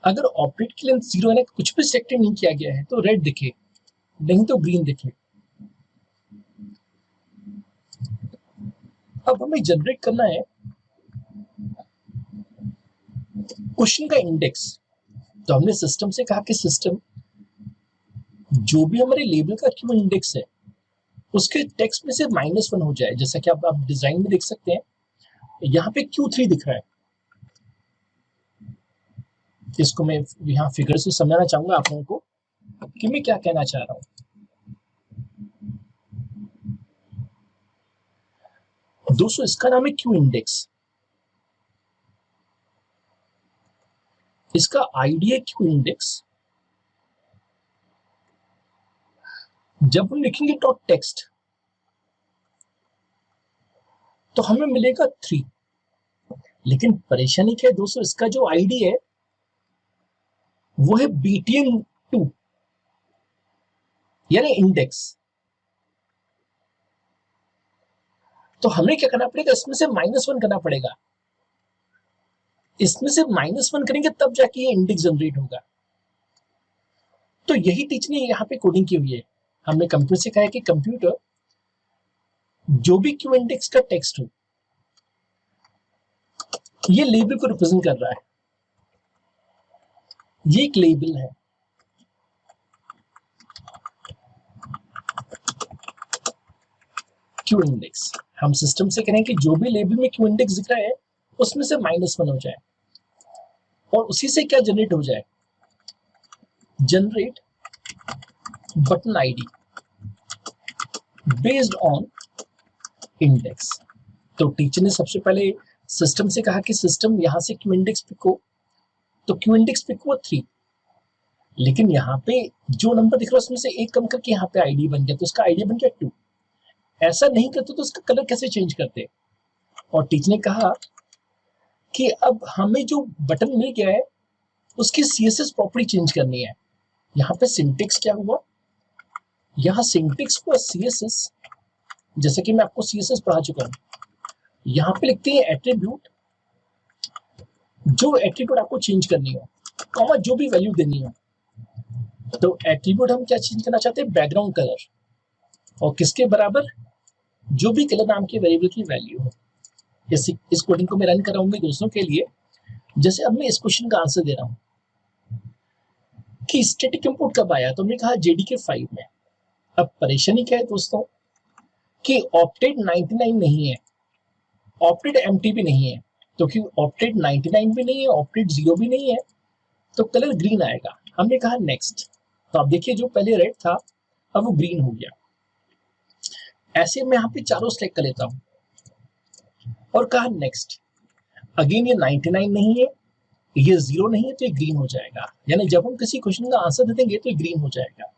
अगर ऑप्टेड की लेंथ 0 है, कुछ भी सिलेक्ट नहीं किया गया है तो रेड दिखे, नहीं तो ग्रीन दिखे। अब हमें जनरेट करना है क्वेश्चन का इंडेक्स। तो हमने सिस्टम से कहा कि सिस्टम जो भी हमारे लेबल का क्यू इंडेक्स है उसके टेक्स्ट में से -1 हो जाए। जैसा कि आप डिजाइन में देख सकते हैं यहाँ पे Q3 दिख रहा है। इसको मैं यहाँ फिगर से समझाना चाहूंगा आप लोगों को कि मैं क्या कहना चाह रहा हूँ। दोस्तों इसका नाम है क्यू इंडेक्स, इसका आईडी है क्यू इंडेक्स। जब हम लिखेंगे डॉट टेक्स्ट तो हमें मिलेगा 3। लेकिन परेशानी क्या है दोस्तों, इसका जो आईडी है वो है BTN2 यानी इंडेक्स। तो हमें क्या करना पड़ेगा, इसमें से -1 करना पड़ेगा। इसमें से -1 करेंगे तब जाके ये इंडेक्स जनरेट होगा। तो यही टीचर ने यहाँ पे कोडिंग की हुई है। हमने कंप्यूटर से कहा है कि कंप्यूटर जो भी क्यू इंडेक्स का टेक्स्ट हो ये लेबल को रिप्रेजेंट कर रहा है। ये एक लेबल है। क्यू इंडेक्स हम सिस्टम से करें कि जो भी लेबल में क्यू इंडेक्स दिख रहा है उसमें से -1 हो जाए और उसी से क्या जनरेट हो जाए, generate button ID based on index. तो टीचर ने सबसे पहले सिस्टम से कहा कि सिस्टम यहां से क्यू इंडेक्स पिक हो, तो क्यू इंडेक्स पिक हुआ 3। लेकिन यहाँ पे जो नंबर दिख रहा है उसमें से एक कम करके यहाँ पे आईडी बन गया तो उसका आईडी बन गया 2। ऐसा नहीं करते तो उसका कलर कैसे चेंज करते? और टीचर ने कहा कि अब हमें जो बटन मिल गया है उसकी CSS प्रॉपर्टी चेंज करनी है। यहाँ पे सिंटेक्स क्या हुआ, यहाँ सिंटेक्स हुआ CSS, जैसे कि मैं आपको CSS पढ़ा चुका हूँ। यहाँ पे लिखते हैं एट्रीब्यूट, जो एट्रीब्यूट आपको चेंज करनी हो, कॉमा जो भी वैल्यू देनी हो। तो एट्रीब्यूट हम क्या चेंज करना चाहते हैं, बैकग्राउंड कलर, और किसके बराबर, जो भी कलर नाम के वेरिएबल की वैल्यू हो। जैसे इस कोडिंग को मैं रन कर रहा हूँ मेरे दोस्तों के लिए, जैसे अब मैं इस क्वेश्चन का आंसर दे रहा हूँ कि स्टैटिक इनपुट कब आया, तो हमने कहा JDK 5 में। अब परेशानी क्या है दोस्तों कि ऑप्टेड 99 नहीं है, ऑप्टेड एम्प्टी भी नहीं है, तो क्योंकि ऑप्टेड 99 भी नहीं है, ऑप्टेड 0 भी नहीं है, तो कलर ग्रीन आएगा। हमने कहा नेक्स्ट, तो आप देखिए जो पहले रेड था अब वो ग्रीन हो गया। ऐसे मैं यहाँ पे चारों सेलेक्ट कर लेता हूँ और कहा नेक्स्ट। अगेन ये 99 नहीं है, ये 0 नहीं है, तो ये ग्रीन हो जाएगा। यानी जब हम किसी क्वेश्चन का आंसर दे देंगे तो ये ग्रीन हो जाएगा।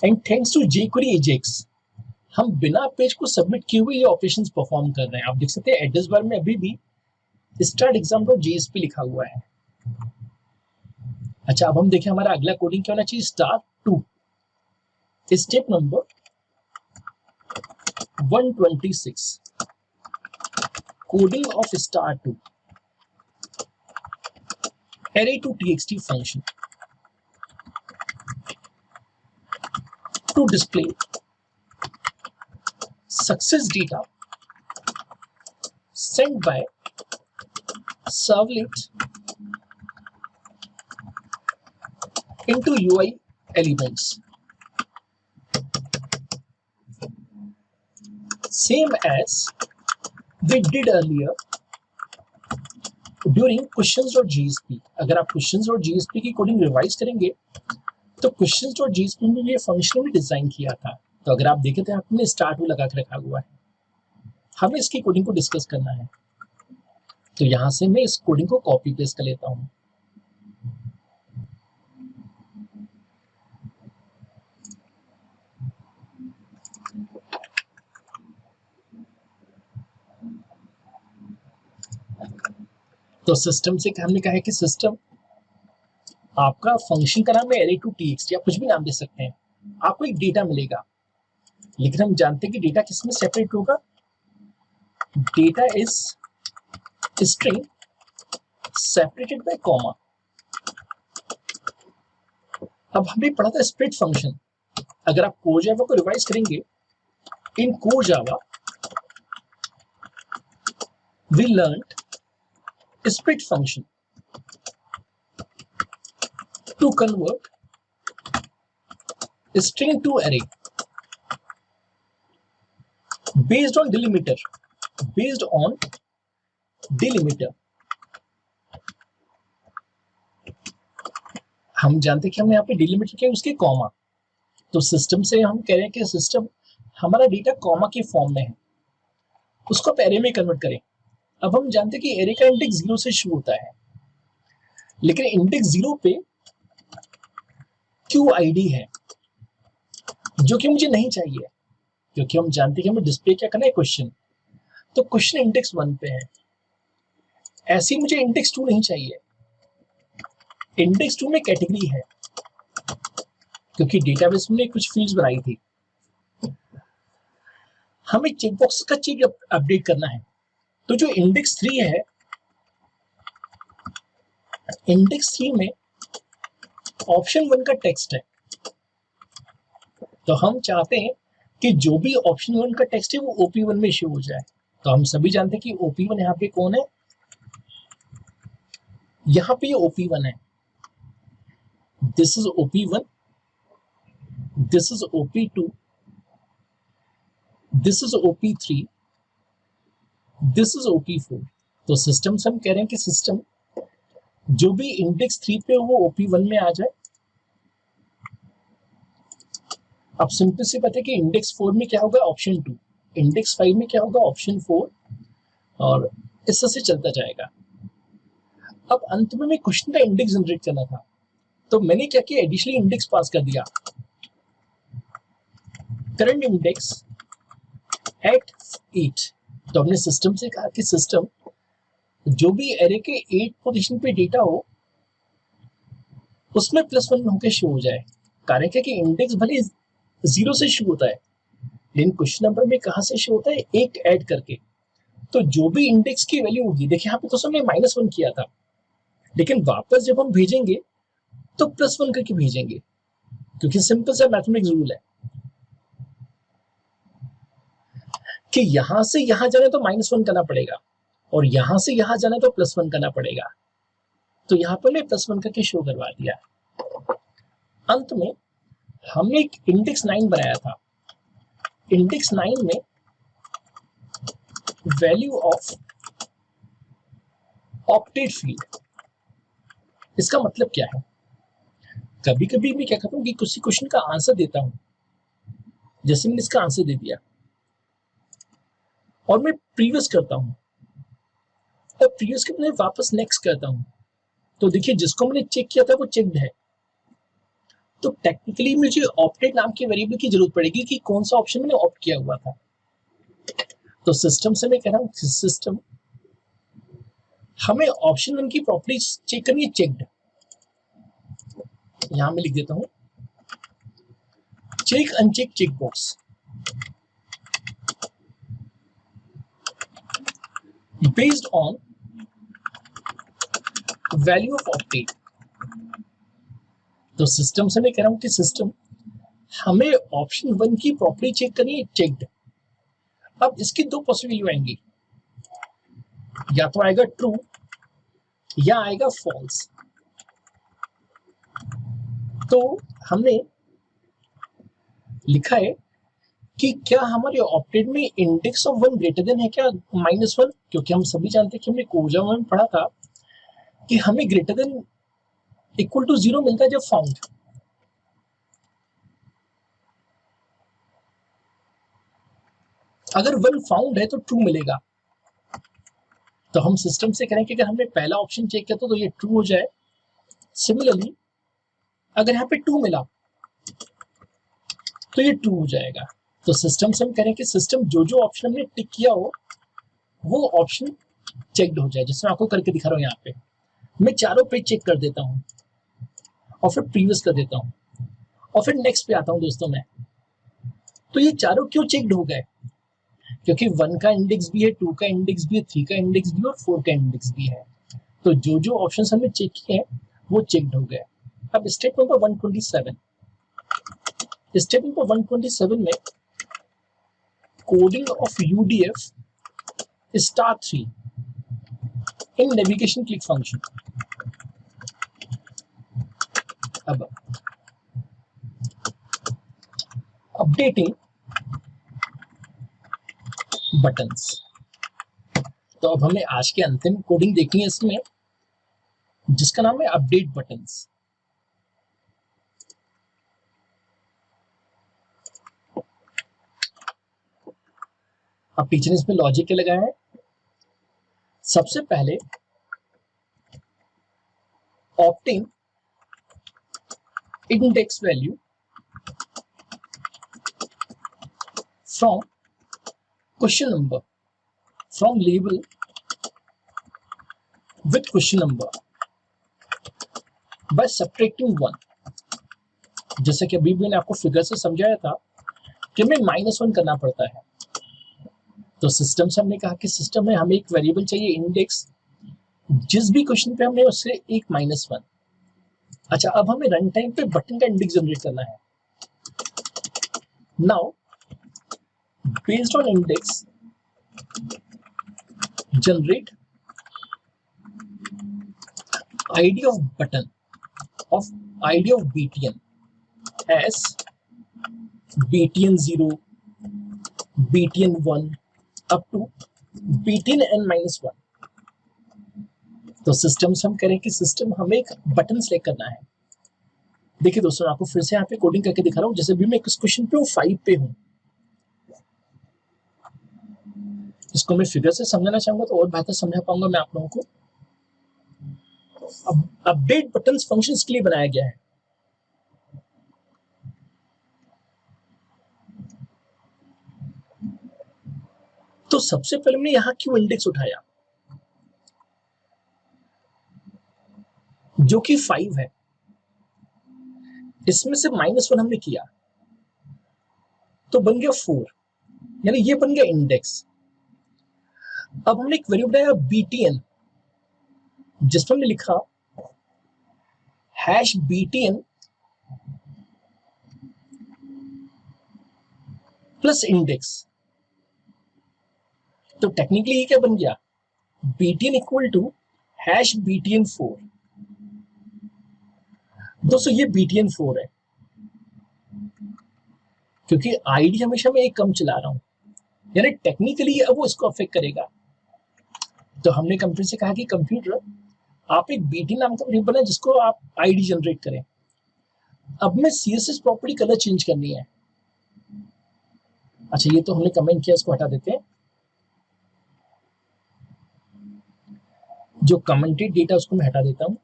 And thanks to jQuery Ajax हम बिना पेज को सबमिट किए हुए ये ऑपरेशंस परफॉर्म कर रहे हैं। आप देख सकते हैं एड्रेस बार में अभी भी startexam.jsp लिखा हुआ है। अच्छा, अब हम देखें हमारा अगला कोडिंग क्या होना चाहिए, star2 step number 126 coding of star2 array2txt function to display success data sent by servlet into UI elements, same as we did earlier during questions.jsp। अगर आप questions.jsp की कोडिंग रिवाइज करेंगे तो questions.jsp में ये फंक्शन भी डिजाइन किया था। तो अगर आप देखें तो आपने star2 लगा के रखा हुआ है, हमें इसकी कोडिंग को डिस्कस करना है। तो यहां से मैं इस कोडिंग को कॉपी पेस्ट कर लेता हूं। तो सिस्टम से हमने कहा है कि सिस्टम आपका फंक्शन का नाम है array2txt, या कुछ भी नाम दे सकते हैं, आपको एक डेटा मिलेगा। लेकिन हम जानते हैं कि डेटा किसमें सेपरेट होगा, data is string separated by comma. अब हमने पढ़ा था स्प्लिट फंक्शन। अगर आप कोर जावा को रिवाइज करेंगे, in core Java we learned split function to convert string to array based on delimiter, हम जानते हैं कि हमने यहाँ पे डिलिमिटर किया उसके कॉमा। तो सिस्टम से हम कह रहे हैं कि सिस्टम हमारा डेटा कॉमा के फॉर्म में है, उसको आप एरे में कन्वर्ट करें। अब हम जानते हैं कि एरे का इंडेक्स 0 से शुरू होता है, लेकिन इंडेक्स 0 पे QID है, जो कि मुझे नहीं चाहिए, क्योंकि हम जानते हैं कि हमें डिस्प्ले क्या करना है, क्वेश्चन। तो क्वेश्चन इंडेक्स 1 पे है, ऐसे ही मुझे इंडेक्स 2 नहीं चाहिए। इंडेक्स 2 में कैटेगरी है, क्योंकि डेटाबेस में कुछ फील्ड्स बनाई थी, हमें चेकबॉक्स का चेक अपडेट करना है। तो जो इंडेक्स 3 है, इंडेक्स 3 में ऑप्शन 1 का टेक्स्ट है, तो हम चाहते हैं कि जो भी ऑप्शन 1 का टेक्स्ट है वो OP1 में शो हो जाए। तो हम सभी जानते हैं कि OP1 यहाँ पे कौन है, यहाँ पे OP1 है। This is OP1, this is OP2, this is OP3, this is OP4। तो सिस्टम से हम कह रहे हैं कि सिस्टम जो भी इंडेक्स 3 पे वो OP1 में आ जाए। अब सिंपल सी बात है कि इंडेक्स 4 में क्या होगा, ऑप्शन 2, इंडेक्स 5 में क्या होगा, ऑप्शन 4, और इससे से चलता जाएगा। अब अंत में मैं क्वेश्चन का इंडेक्स जनरेट करना था, तो मैंने क्या किया, एडिशनली इंडेक्स पास कर दिया, करंट इंडेक्स एट 8। तो हमने सिस्टम से कहा कि सिस्टम जो भी एरे के 8 पोजीशन पे डेटा हो उसमें +1 होकर शो हो जाए। कारण क्या कि इंडेक्स भले 0 से शुरू होता है, लेकिन क्वेश्चन नंबर में कहां से शो होता है, 1 ऐड करके। तो जो भी इंडेक्स की वैल्यू होगी, देखिए यहाँ पे तो हमने -1 किया था, लेकिन वापस जब हम भेजेंगे तो +1 करके भेजेंगे, क्योंकि सिंपल सा मैथमेटिक्स रूल है कि यहां से यहां जाना तो -1 करना पड़ेगा और यहां से यहां जाना तो +1 करना पड़ेगा। तो यहां पर मैं +1 करके शो करवा दिया। अंत में हमने एक इंडेक्स 9 बनाया था। इंडेक्स 9 में वैल्यू ऑफ ऑप्टेड फील्ड, इसका मतलब क्या है? कभी कभी मैं क्या करता हूँ कि किसी क्वेश्चन का आंसर देता हूँ, जैसे मैंने इसका आंसर दे दिया और मैं प्रीवियस करता हूँ और प्रीवियस के बाद वापस नेक्स्ट करता हूँ, तो देखिए जिसको मैंने चेक किया था वो चेक्ड है। तो टेक्निकली मुझे ऑप्टेड नाम के वेरिएबल की जरूरत पड़ेगी कि कौन सा ऑप्शन मैंने ऑप्ट किया हुआ था। तो सिस्टम से मैं कह रहा हूँ सिस्टम हमें ऑप्शन 1 की प्रॉपर्टी चेक करनी है, चेक्ड। यहां मैं लिख देता हूं check uncheck check box based on value of opted. तो सिस्टम से मैं कह रहा हूं कि सिस्टम हमें ऑप्शन 1 की प्रॉपर्टी चेक करनी है, चेक्ड। अब इसकी दो पॉसिबिलिटी आएंगी, या तो आएगा ट्रू या आएगा फॉल्स। तो हमने लिखा है कि क्या हमारे ऑप्टेड में इंडेक्स ऑफ 1 ग्रेटर देन है क्या -1, क्योंकि हम सभी जानते हैं कि हमने कोजा में पढ़ा था कि हमें ग्रेटर देन इक्वल टू 0 मिलता है जब फाउंड। अगर 1 फाउंड है तो ट्रू मिलेगा। तो हम सिस्टम से करें कि अगर हमने पहला ऑप्शन चेक किया तो ये ट्रू हो जाए। सिमिलरली अगर यहाँ पे 2 मिला तो ये ट्रू हो जाएगा। तो सिस्टम से हम करें कि सिस्टम जो जो ऑप्शन हमने टिक किया हो वो ऑप्शन चेक्ड हो जाए। जैसे मैं आपको करके दिखा रहा हूँ, यहाँ पे मैं चारों पे चेक कर देता हूँ और फिर प्रीवियस कर देता हूँ और फिर नेक्स्ट पे आता हूँ दोस्तों मैं। तो ये चारों क्यों चेक्ड हो गए? क्योंकि 1 का इंडेक्स भी है, 2 का इंडेक्स भी है, 3 का इंडेक्स भी है और 4 का इंडेक्स भी है। तो जो जो ऑप्शंस हमने चेक किए हैं वो चेक्ड हो गए। अब स्टेप नंबर 127, स्टेप नंबर 127 में coding of UDF *3 in navigation click function. अब अपडेटिंग बटन्स। तो अब हमें आज के अंतिम कोडिंग देखनी है इसमें, जिसका नाम है अपडेट बटन्स। अब टीचर ने इसमें लॉजिक क्या लगाया है? सबसे पहले opting index value from question number from label with question number by subtracting 1। जैसे कि अभी मैंने आपको फिगर से समझाया था कि हमें -1 करना पड़ता है। तो सिस्टम से हमने कहा कि सिस्टम में हमें एक वेरिएबल चाहिए इंडेक्स, जिस भी क्वेश्चन पे हमने उससे एक -1। अच्छा, अब हमें रन टाइम पे बटन का इंडेक्स जनरेट करना है। Now based on index generate id of button of id of btn as btn0, btn1 up to btn(n-1)। तो सिस्टम से हम करें कि सिस्टम हमें एक बटन सेलेक्ट करना है। देखिए दोस्तों, आपको फिर से यहाँ पे कोडिंग करके दिखा रहा हूँ। जैसे भी मैं किस क्वेश्चन पे हूँ, 5 पे हूँ। इसको मैं फिगर से समझाना चाहूंगा तो और बेहतर समझा पाऊंगा मैं आप लोगों को। अब अपडेट बटन्स फंक्शन के लिए बनाया गया है। तो सबसे पहले हमने यहां क्यों इंडेक्स उठाया, जो कि 5 है। इसमें से -1 हमने किया तो बन गया 4, यानी ये बन गया इंडेक्स। अब हमने एक वेरिएबल बनाया btn, जिसमें हमने लिखा हैश BTN प्लस इंडेक्स। तो टेक्निकली ये क्या बन गया, BTN equal to hash BTN4। दोस्तों ये BTN4 है, क्योंकि आईडी हमेशा मैं एक कम चला रहा हूं, यानी टेक्निकली अब वो इसको अफेक्ट करेगा। तो हमने कंप्यूटर से कहा कि कंप्यूटर आप एक BTN नाम का वेरिएबल बनाए जिसको आप आईडी जनरेट करें। अब मैं CSS प्रॉपर्टी कलर चेंज करनी है। अच्छा ये तो हमने कमेंट किया, इसको हटा देते हैं। जो कमेंटेड डेटा उसको मैं हटा देता हूं।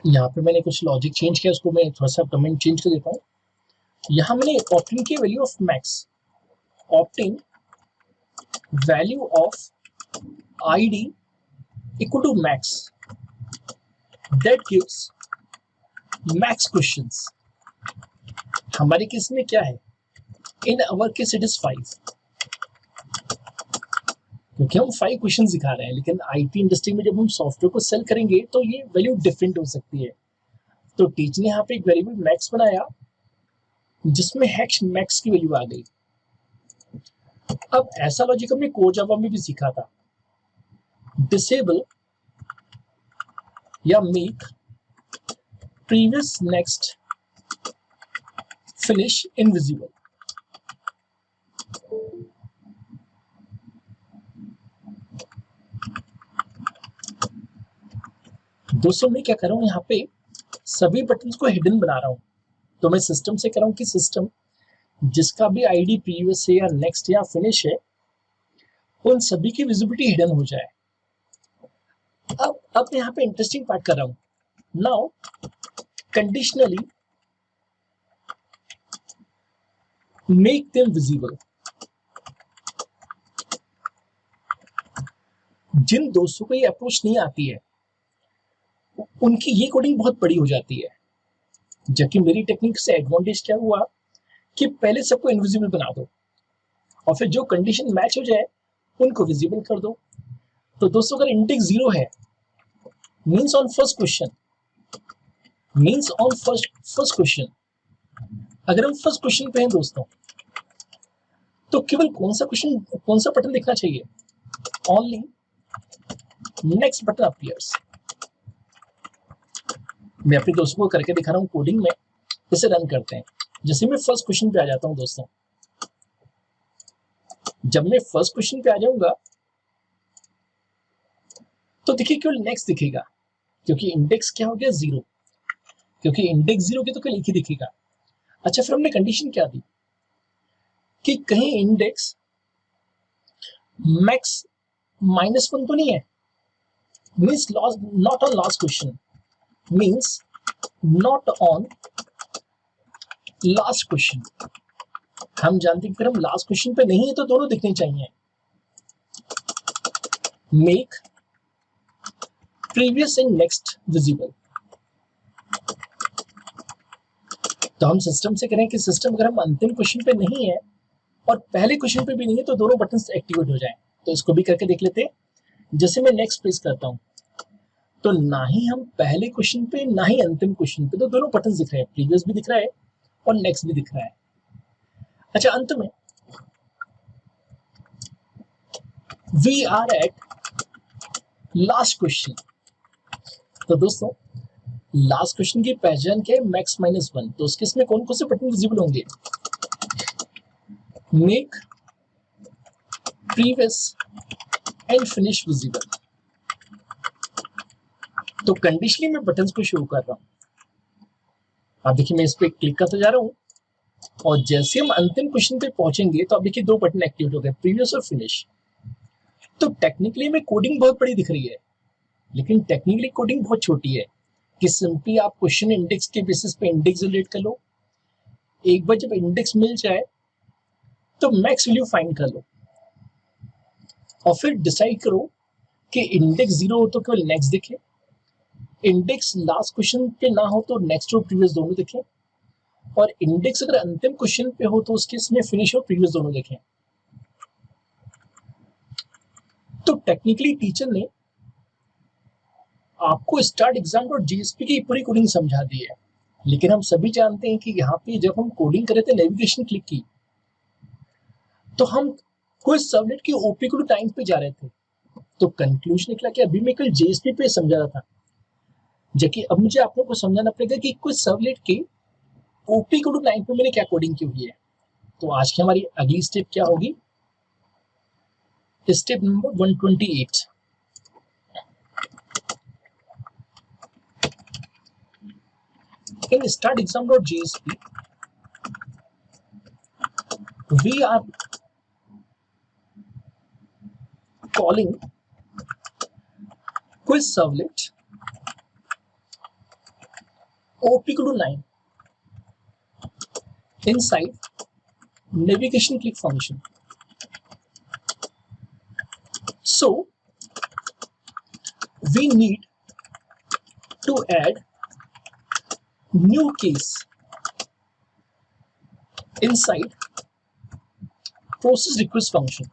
यहाँ पे मैंने कुछ लॉजिक चेंज किया, उसको मैं थोड़ा सा कमेंट चेंज कर देता हूँ। यहाँ मैंने ऑप्टिन की value of max, obtain value of ID equal to max, that gives max questions. हमारे केस में क्या है, in our case it is 5, क्योंकि हम 5 क्वेश्चन दिखा रहे हैं। लेकिन आईटी इंडस्ट्री में जब हम सॉफ्टवेयर को सेल करेंगे तो ये वैल्यू डिफरेंट हो सकती है। तो टीचर ने यहाँ पे एक वेरिएबल मैक्स बनाया जिसमें हैश मैक्स की वैल्यू आ गई। अब ऐसा लॉजिक हमने कोर जावा में भी सीखा था, डिसेबल या make previous next finish invisible. दोस्तों मैं क्या कर रहा हूं, यहाँ पे सभी बटन्स को हिडन बना रहा हूं। तो मैं सिस्टम से कर रहा हूं कि सिस्टम जिसका भी आईडी प्रीवियस है या नेक्स्ट या फिनिश है, उन सभी की विजिबिलिटी हिडन हो जाए। अब यहाँ पे इंटरेस्टिंग पार्ट कर रहा हूं। Now conditionally make them visible. जिन दोस्तों को ये अप्रोच नहीं आती है उनकी ये कोडिंग बहुत बड़ी हो जाती है, जबकि मेरी टेक्निक से एडवांटेज क्या हुआ कि पहले सबको इनविजिबल बना दो और फिर जो कंडीशन मैच हो जाए उनको विजिबल कर दो। तो दोस्तों अगर इंडेक्स 0 है, मींस ऑन फर्स्ट क्वेश्चन, अगर हम फर्स्ट क्वेश्चन पे हैं दोस्तों, तो केवल कौन सा बटन दिखना चाहिए, ओनली नेक्स्ट बटन अपीयर्स। मैं अपने दोस्तों को करके दिखा रहा हूं कोडिंग में, इसे रन करते हैं। जैसे मैं फर्स्ट क्वेश्चन पे आ जाता हूं दोस्तों, जब मैं फर्स्ट क्वेश्चन पे आ जाऊंगा तो देखिए केवल नेक्स्ट दिखेगा, क्योंकि इंडेक्स क्या हो गया 0, क्योंकि इंडेक्स 0 के तो केवल एक ही दिखेगा। अच्छा फिर हमने कंडीशन क्या दी कि कहीं इंडेक्स मैक्स -1 तो नहीं है, means not on last question, means not on last question. हम जानते हैं कि हम लास्ट क्वेश्चन पे नहीं है तो दोनों दिखने चाहिए। Make previous and next visible. तो हम सिस्टम से करें कि सिस्टम अगर हम अंतिम क्वेश्चन पे नहीं है और पहले क्वेश्चन पे भी नहीं है तो दोनों बटन एक्टिवेट हो जाएं। तो इसको भी करके देख लेते हैं। जैसे मैं नेक्स्ट प्रेस करता हूं तो ना ही हम पहले क्वेश्चन पे ना ही अंतिम क्वेश्चन पे, तो दोनों बटन दिख रहे हैं, प्रीवियस भी दिख रहा है और नेक्स्ट भी दिख रहा है। अच्छा अंत में we are at last question. तो दोस्तों लास्ट क्वेश्चन की पहचान क्या है, मैक्स -1। तो उसके इसमें कौन कौन से बटन विजिबल होंगे, make previous and finish visible. तो कंडीशनली मैं बटन्स को शो कर रहा हूं। आप देखिए मैं इस पे क्लिक करते जा रहा हूं और जैसे हम अंतिम क्वेश्चन पे पहुंचेंगे तो आप देखिए 2 बटन एक्टिवेट हो गए, प्रीवियस और फिनिश। तो टेक्निकली में कोडिंग बहुत बड़ी दिख रही है, लेकिन टेक्निकली कोडिंग बहुत छोटी है कि सिंपली आप क्वेश्चन इंडेक्स के बेसिस पे इंडेक्स जनरेट कर लो। एक बार जब इंडेक्स मिल जाए तो मैक्स वैल्यू फाइंड कर लो और फिर डिसाइड करो कि इंडेक्स 0 हो तो केवल नेक्स्ट दिखे, इंडेक्स लास्ट क्वेश्चन पे ना हो तो नेक्स्ट और प्रीवियस दोनों दिखे, और इंडेक्स अगर अंतिम क्वेश्चन पे हो तो उस केस में फिनिश और प्रीवियस दोनों दिखे। तो टेक्निकली टीचर ने आपको स्टार्ट एग्जाम और जीएसपी की पूरी कोडिंग समझा दी है, लेकिन हम सभी जानते हैं कि यहाँ पे जब हम कोडिंग करे थे नेविगेशन क्लिक की तो हम कोई सर्वलेट की ओपी को टाइम पे जा रहे थे, तो कंक्लूजन निकला कि अभी मैं कल जेएसपी पे समझा रहा था, जबकि अब मुझे आप लोगों को समझाना पड़ेगा कि कुछ सर्वलेट के ओपी को टाइम पे मैंने क्या कोडिंग की हुई है। तो आज की हमारी अगली स्टेप क्या होगी, step number 128। In startexam.jsp, we are calling quiz servlet op equal to 9 inside navigation click function. So we need to add new case inside process request function.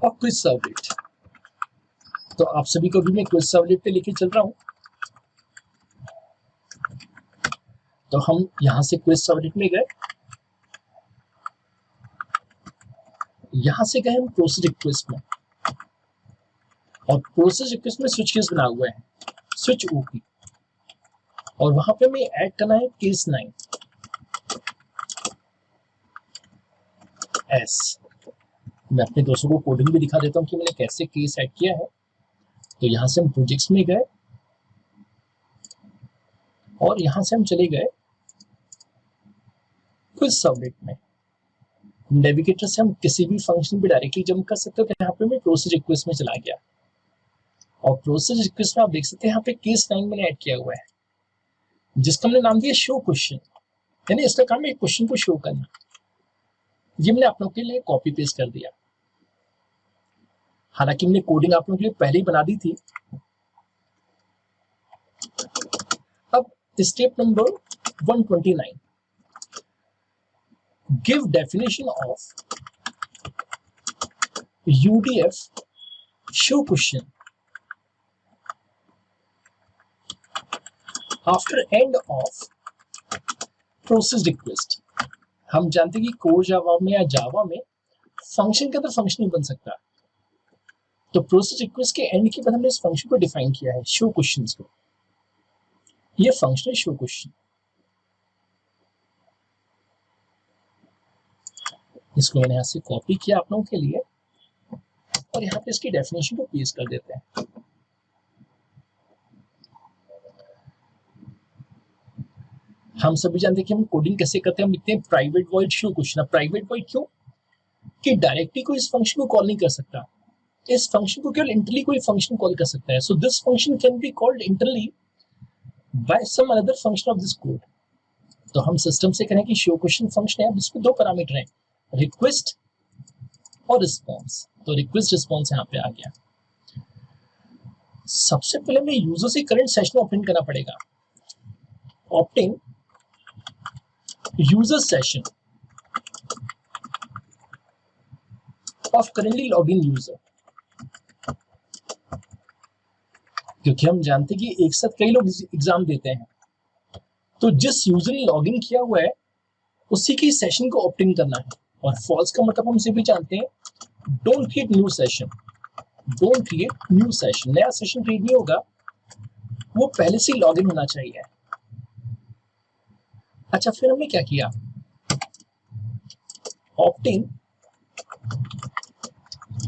और क्विज सर्वलेट, तो आप सभी को भी मैं क्विज सर्वलेट पे लेके चल रहा हूं। तो हम यहां से क्विज सर्वलेट में गए, यहां से गए हम प्रोसेस रिक्वेस्ट में, और प्रोसेस रिक्वेस्ट में स्विच केस बना हुआ है, स्विच ओपी, और वहां पे हमें ऐड करना है केस 9 एस। मैं अपने दोस्तों को कोडिंग भी दिखा देता हूं कि मैंने कैसे केस ऐड किया है। तो यहां से हम प्रोजेक्ट्स में गए और यहां से हम चले गए क्विज सर्वलेट में। नेविगेटर से हम किसी भी फंक्शन पे डायरेक्टली जंप कर सकते हो, तो यहाँ पे मैं प्रोसेस रिक्वेस्ट में चला गया, और प्रोसेस रिक्वेस्ट में आप देख सकते हैं यहाँ पे केस 9 मैंने ऐड किया हुआ है, जिसका हमने नाम दिया शो क्वेश्चन, यानी इसका काम है क्वेश्चन को शो करना। ये मैंने आप लोगों के लिए कॉपी पेस्ट कर दिया, हालांकि मैंने कोडिंग आप लोगों के लिए पहले ही बना दी थी। अब step number 129, give definition of UDF show question after end of process request। हम जानते हैं कि कोर जावा में या जावा में फंक्शन के अंदर फंक्शन नहीं बन सकता, तो प्रोसेस रिक्वेस्ट के एंड के बाद हमने इस फंक्शन को डिफाइन किया है, शो क्वेश्चंस को। ये फंक्शन है शो क्वेश्चन। इसको मैंने यहां से कॉपी किया आप लोगों के लिए, और यहाँ पे इसकी डेफिनेशन को पेस्ट कर देते हैं। हम सभी जानते हैं कि हम कोडिंग कैसे करते हैं, हम लिखते हैं private void show question. Private void क्यों, कि डायरेक्टली कोई इस फंक्शन को कॉल नहीं कर सकता, इस फंक्शन को केवल इंटरली कोई फंक्शन कॉल कर सकता है। So this function can be called internally by some another function of this code. तो हम सिस्टम से करें कि शो क्वेश्चन फंक्शन है, अब इसमें दो पैरामीटर हैं, रिक्वेस्ट और रिस्पॉन्स। तो रिक्वेस्ट रिस्पॉन्स यहाँ पे आ गया। सबसे पहले हमें यूजर से करंट सेशन ऑप्टेन करना पड़ेगा। Obtain user session of currently log in user, क्योंकि हम जानते हैं कि एक साथ कई लोग एग्जाम देते हैं, तो जिस यूजर ने लॉग इन किया हुआ है उसी की सेशन को ऑप्टेन करना है। और फॉल्स का मतलब हम सभी जानते हैं, don't create new session, don't create new session, नया सेशन क्रिएट नहीं होगा, वो पहले से लॉग इन होना चाहिए। अच्छा, फिर हमने क्या किया, obtain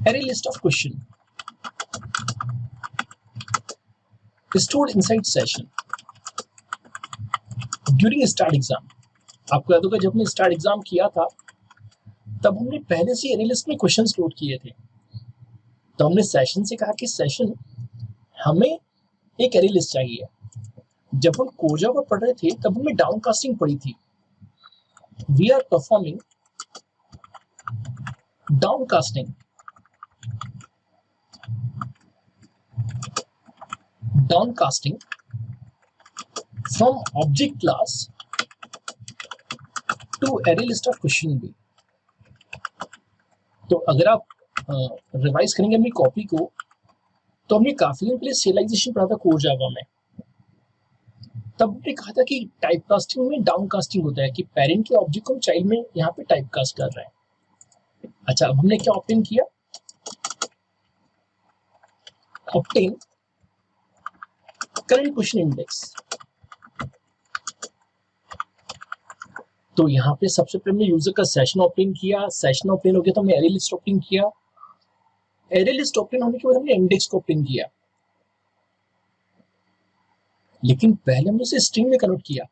array list of question stored inside session during start exam। आपको याद होगा जब हमने स्टार्ट एग्जाम किया था तब हमने पहले से array list में क्वेश्चंस लोड किए थे। तो हमने सेशन से कहा कि सेशन हमें एक array list चाहिए। जब हम कोर जावा पढ़ रहे थे तब हमने डाउनकास्टिंग पढ़ी थी। We are performing downcasting from object class to array list of question भी। तो अगर आप रिवाइज करेंगे अपनी कॉपी को, तो हमने काफी दिन पहले serialization पढ़ा था कोर जावा में। तब हमने कहा था कि टाइपकास्टिंग में डाउनकास्टिंग होता है कि पेरेंट के ऑब्जेक्ट को हम चाइल्ड में यहाँ पे टाइपकास्ट कर रहे हैं। अच्छा, अब हमने क्या ऑब्टेन किया? Obtain current question index. तो यहाँ पे सबसे पहले हमने यूजर का सेशन ऑब्टेन किया, सेशन ऑब्टेन हो गया तो हमने एरे लिस्ट ऑब्टेन किया, एरे लिस्ट ऑब्टेन होने के बाद हमने इंडेक्स को ऑब्टेन किया। लेकिन पहले हमने उसे स्ट्रिंग में कन्वर्ट किया।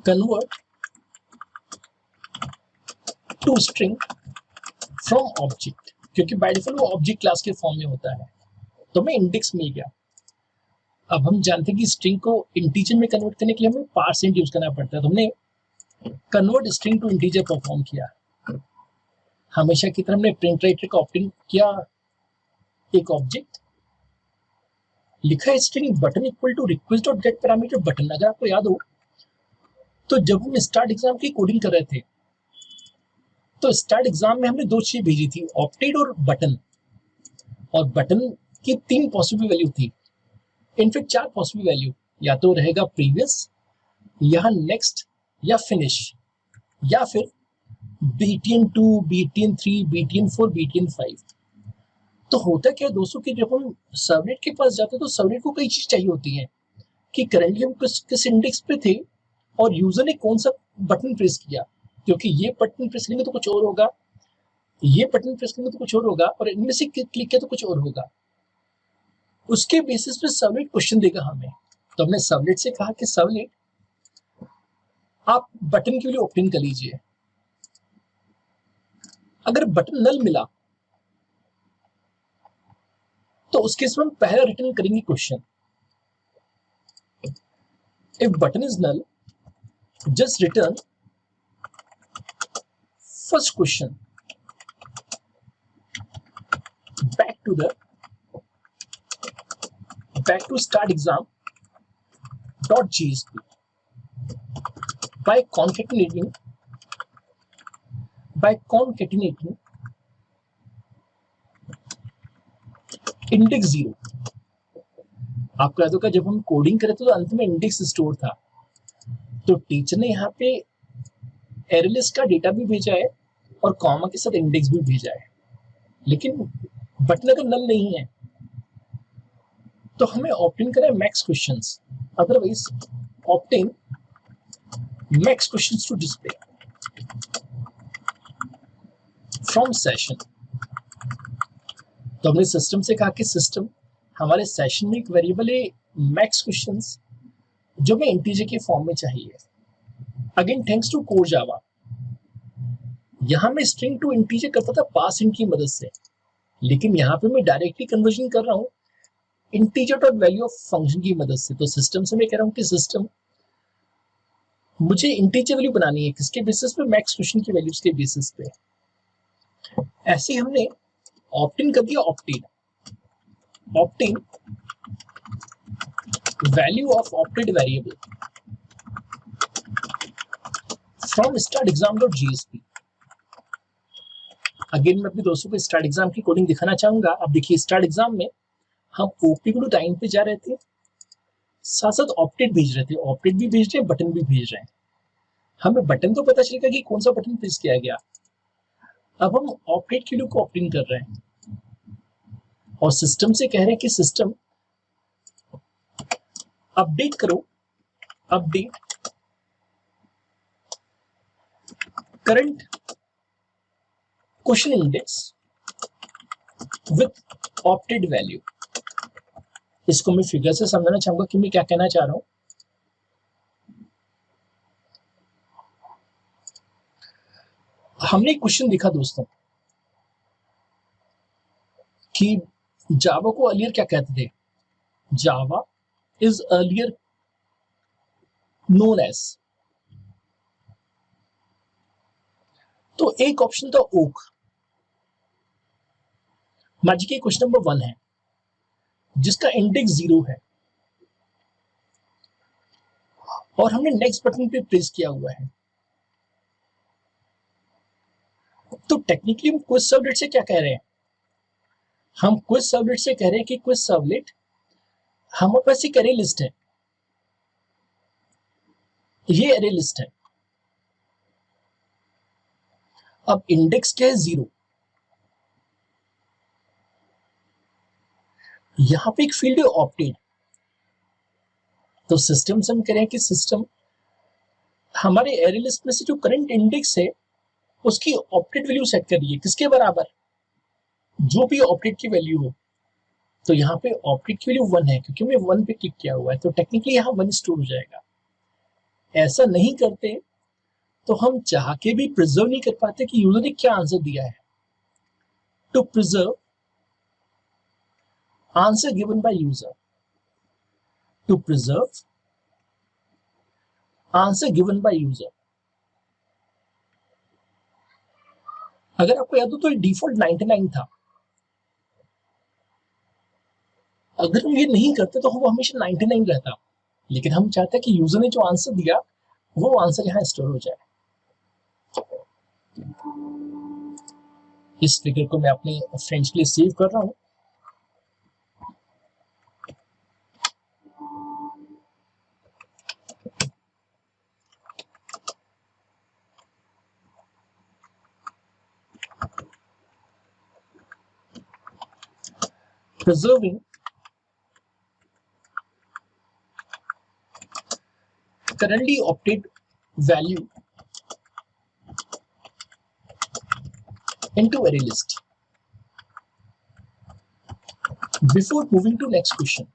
Convert to string from object, क्योंकि बाय डिफॉल्ट वो ऑब्जेक्ट क्लास के फॉर्म में होता है, तो हमें इंडेक्स मिल गया। अब हम जानते हैं कि स्ट्रिंग को इंटीजर में कन्वर्ट करने के लिए हमें पार्सेंट यूज करना पड़ता है, तो हमने convert string to integer perform किया। हमेशा की तरह हमने प्रिंट राइटर का ऑब्टेन किया एक ऑब्जेक्ट, लिखा है string button equal to request dot get parameter button. अगर आपको याद हो तो जब हम स्टार्ट एग्जाम की कोडिंग कर रहे थे तो स्टार्ट एग्जाम में हमने दो चीजें भेजी थी, ऑप्टेड और बटन। और बटन की 3 पॉसिबल वैल्यू थी, इनफैक्ट 4 पॉसिबल वैल्यू, या तो रहेगा प्रीवियस, या नेक्स्ट, या फिनिश, या फिर BTN2, BTN3, BTN4, BTN5। तो होता क्या है दोस्तों कि जब हम सर्वलेट के पास जाते हैं तो सर्वलेट को कई चीज चाहिए होती है कि करंटली हम किस इंडेक्स पे थे और यूजर ने कौन सा बटन प्रेस किया, क्योंकि ये बटन प्रेस करेंगे तो कुछ और होगा, ये बटन प्रेस करेंगे तो कुछ और होगा, और इनमें से क्लिक किया तो कुछ और होगा। उसके बेसिस पे सर्वलेट क्वेश्चन देगा हमें। तो हमने सर्वलेट से कहा कि सर्वलेट आप बटन के लिए ऑप्टेन कर लीजिए। अगर बटन नल मिला तो उसके इसमें हम पहला रिटर्न करेंगे question. If button is null, just return first question back to start exam dot .jsp by concatenating index 0। आपको याद होगा जब हम कोडिंग करे थे तो अंत में इंडेक्स स्टोर था, तो टीचर ने यहाँ पे एरे लिस्ट का डेटा भी भेजा है और कॉमा के साथ इंडेक्स भी भेजा है। लेकिन बटन अगर नल नहीं है तो हमें ऑप्टेन करें max questions, otherwise obtain max questions to display from session. तो हमने सिस्टम से कहा कि सिस्टम हमारे सेशन में एक वेरिएबल है मैक्स क्वेश्चंस जो हमें इंटीजर के फॉर्म में चाहिए। Again thanks to core Java, यहां मैं स्ट्रिंग टू इंटीजर करता था पास इन की मदद से, लेकिन यहाँ पे मैं डायरेक्टली कन्वर्जन कर रहा हूँ integer dot value of function की मदद से। तो सिस्टम से मैं कह रहा हूँ कि सिस्टम मुझे इंटीजर वैल्यू बनानी है, किसके बेसिस पे? मैक्स क्वेश्चन की वैल्यूज के बेसिस पे। ऐसे हमने ऑप्टेन कर दिया, obtain value of opted variable from start exam dot JSP। अगेन मैं अपने दोस्तों को स्टार्ट एग्जाम की कोडिंग दिखाना चाहूंगा। अब देखिए स्टार्ट एग्जाम में हम ओपी टू टाइम पे जा रहे थे, साथ साथ ऑप्टेड भेज रहे थे, ऑप्टेड भी भेज रहे हैं, बटन भी भेज रहे हैं। हमें बटन तो पता चलेगा कि कौन सा बटन प्रेस किया गया। अब हम ऑप्टेड के लिए को ऑप्टेन कर रहे हैं और सिस्टम से कह रहे हैं कि सिस्टम अपडेट करो, update current question index with opted value. इसको मैं फिगर से समझाना चाहूंगा कि मैं क्या कहना चाह रहा हूं। हमने एक क्वेश्चन देखा दोस्तों कि जावा को अर्लियर क्या कहते थे? Java is earlier known as तो एक ऑप्शन था ओक, मान लीजिए क्वेश्चन नंबर 1 है जिसका इंडेक्स 0 है और हमने नेक्स्ट बटन पे प्रेस किया हुआ है, तो टेक्निकली हम क्विज सर्वलेट से क्या कह रहे हैं? हम क्विज सर्वलेट से कह रहे हैं कि क्विज सर्वलेट हमारे पास एक एरे लिस्ट है, ये एरे लिस्ट है। अब इंडेक्स क्या है? 0। यहां पे एक फील्ड है ऑप्टेड, तो सिस्टम से हम कह रहे हैं कि सिस्टम हमारे एरे लिस्ट में से जो करंट इंडेक्स है उसकी ऑप्टेड वैल्यू सेट कर रही है, किसके बराबर? जो भी ऑप्टेड की वैल्यू हो। तो यहाँ पे ऑप्टेड की वैल्यू 1 है क्योंकि हमने 1 पे क्लिक किया हुआ है, तो टेक्निकली यहाँ 1 स्टोर हो जाएगा। ऐसा नहीं करते तो हम चाह के भी प्रिजर्व नहीं कर पाते कि यूजर ने क्या आंसर दिया है। To preserve answer given by user, to preserve answer given by user. अगर आपको याद हो तो डिफॉल्ट 99 था, अगर हम ये नहीं करते तो वो हमेशा 99 रहता, लेकिन हम चाहते हैं कि यूजर ने जो आंसर दिया वो आंसर यहाँ स्टोर हो जाए। इस फिगर को मैं अपने फ्रेंड्स के लिए सेव कर रहा हूं। preserving currently opted value into array list before moving to next question,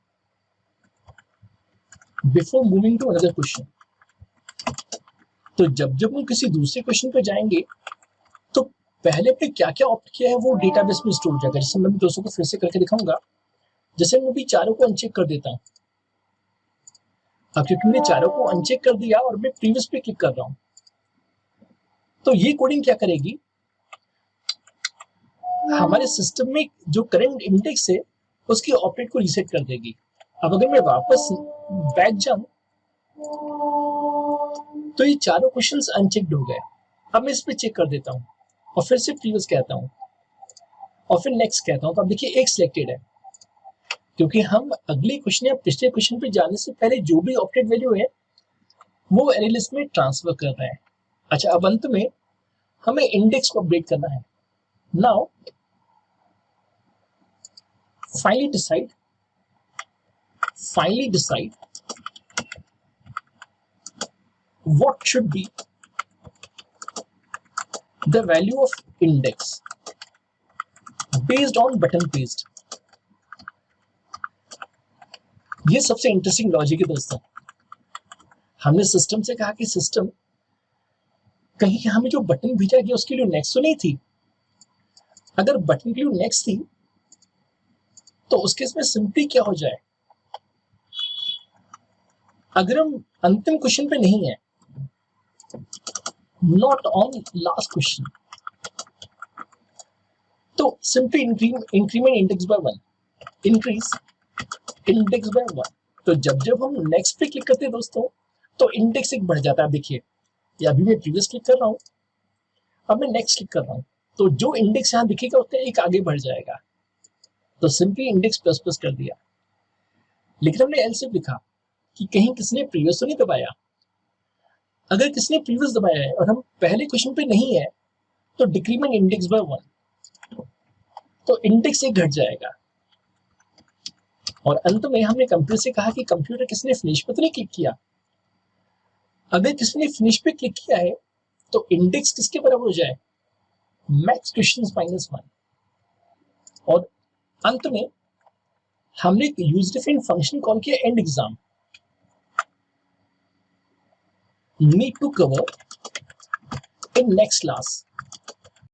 before moving to another question। तो जब हम किसी दूसरे क्वेश्चन पे जाएंगे तो पहले पे क्या क्या ऑप्ट किया है वो डेटाबेस में स्टोर हो जाएगा। जैसे मैं भी दोस्तों को फिर से करके दिखाऊंगा, जैसे मैं भी चारों को अनचेक कर देता हूं। अब क्योंकि मैंने चारों को अनचेक कर दिया और मैं प्रीवियस पे क्लिक कर रहा हूं, तो ये कोडिंग क्या करेगी, हमारे सिस्टम में जो करंट इंडेक्स है उसकी ऑपरेट को रीसेट कर देगी। अब अगर मैं वापस बैक जाऊं तो ये चारों क्वेश्चंस अनचेक्ड हो गए। अब मैं इस पे चेक कर देता हूं और फिर से प्रीवियस कहता हूं और फिर नेक्स्ट कहता हूं, तो अब देखिए एक सिलेक्टेड है, क्योंकि हम अगले क्वेश्चन या पिछले क्वेश्चन पे जाने से पहले जो भी ऑपरेट वैल्यू है वो एरे लिस्ट में ट्रांसफर कर रहे हैं। अच्छा, अब अंत में हमें इंडेक्स को अपडेट करना है। Now finally decide what should be the value of index based on button paste। ये सबसे इंटरेस्टिंग लॉजिक है दोस्तों। हमने सिस्टम से कहा कि सिस्टम कहीं हमें जो बटन भेजा गया उसकी वैल्यू नेक्स्ट तो नहीं थी। अगर बटन की वैल्यू नेक्स्ट थी तो उसके इसमें सिंपली क्या हो जाए, अगर हम अंतिम क्वेश्चन पे नहीं है, नॉट ऑन लास्ट क्वेश्चन, तो simply increment index bye 1, increase index bye 1। तो जब हम नेक्स्ट पे क्लिक करते हैं दोस्तों तो इंडेक्स एक बढ़ जाता है। देखिए ये अभी मैं प्रीवियस क्लिक कर रहा हूं, अब मैं नेक्स्ट क्लिक कर रहा हूं, तो जो इंडेक्स यहां दिखेगा उससे एक आगे बढ़ जाएगा। तो सिंपली इंडेक्स प्लस प्लस कर दिया, लेकिन हमने एल्स लिखा कि कहीं किसने प्रीवियस तो नहीं दबाया। अगर किसने प्रीवियस दबाया है और हम पहले क्वेश्चन पे नहीं है तो डिक्रीमेंट इंडेक्स बाय 1, तो इंडेक्स एक घट जाएगा। और अंत में हमने कंप्यूटर से कहा कि कंप्यूटर किसने फिनिश पे तो नहीं क्लिक किया। अगर किसने फिनिश पे क्लिक किया है तो इंडेक्स किसके बराबर हो जाए, मैक्स क्वेश्चंस माइनस 1। और अंत में हमने एक यूज डिफाइंड फंक्शन कॉल किया end exam, need to cover in next class.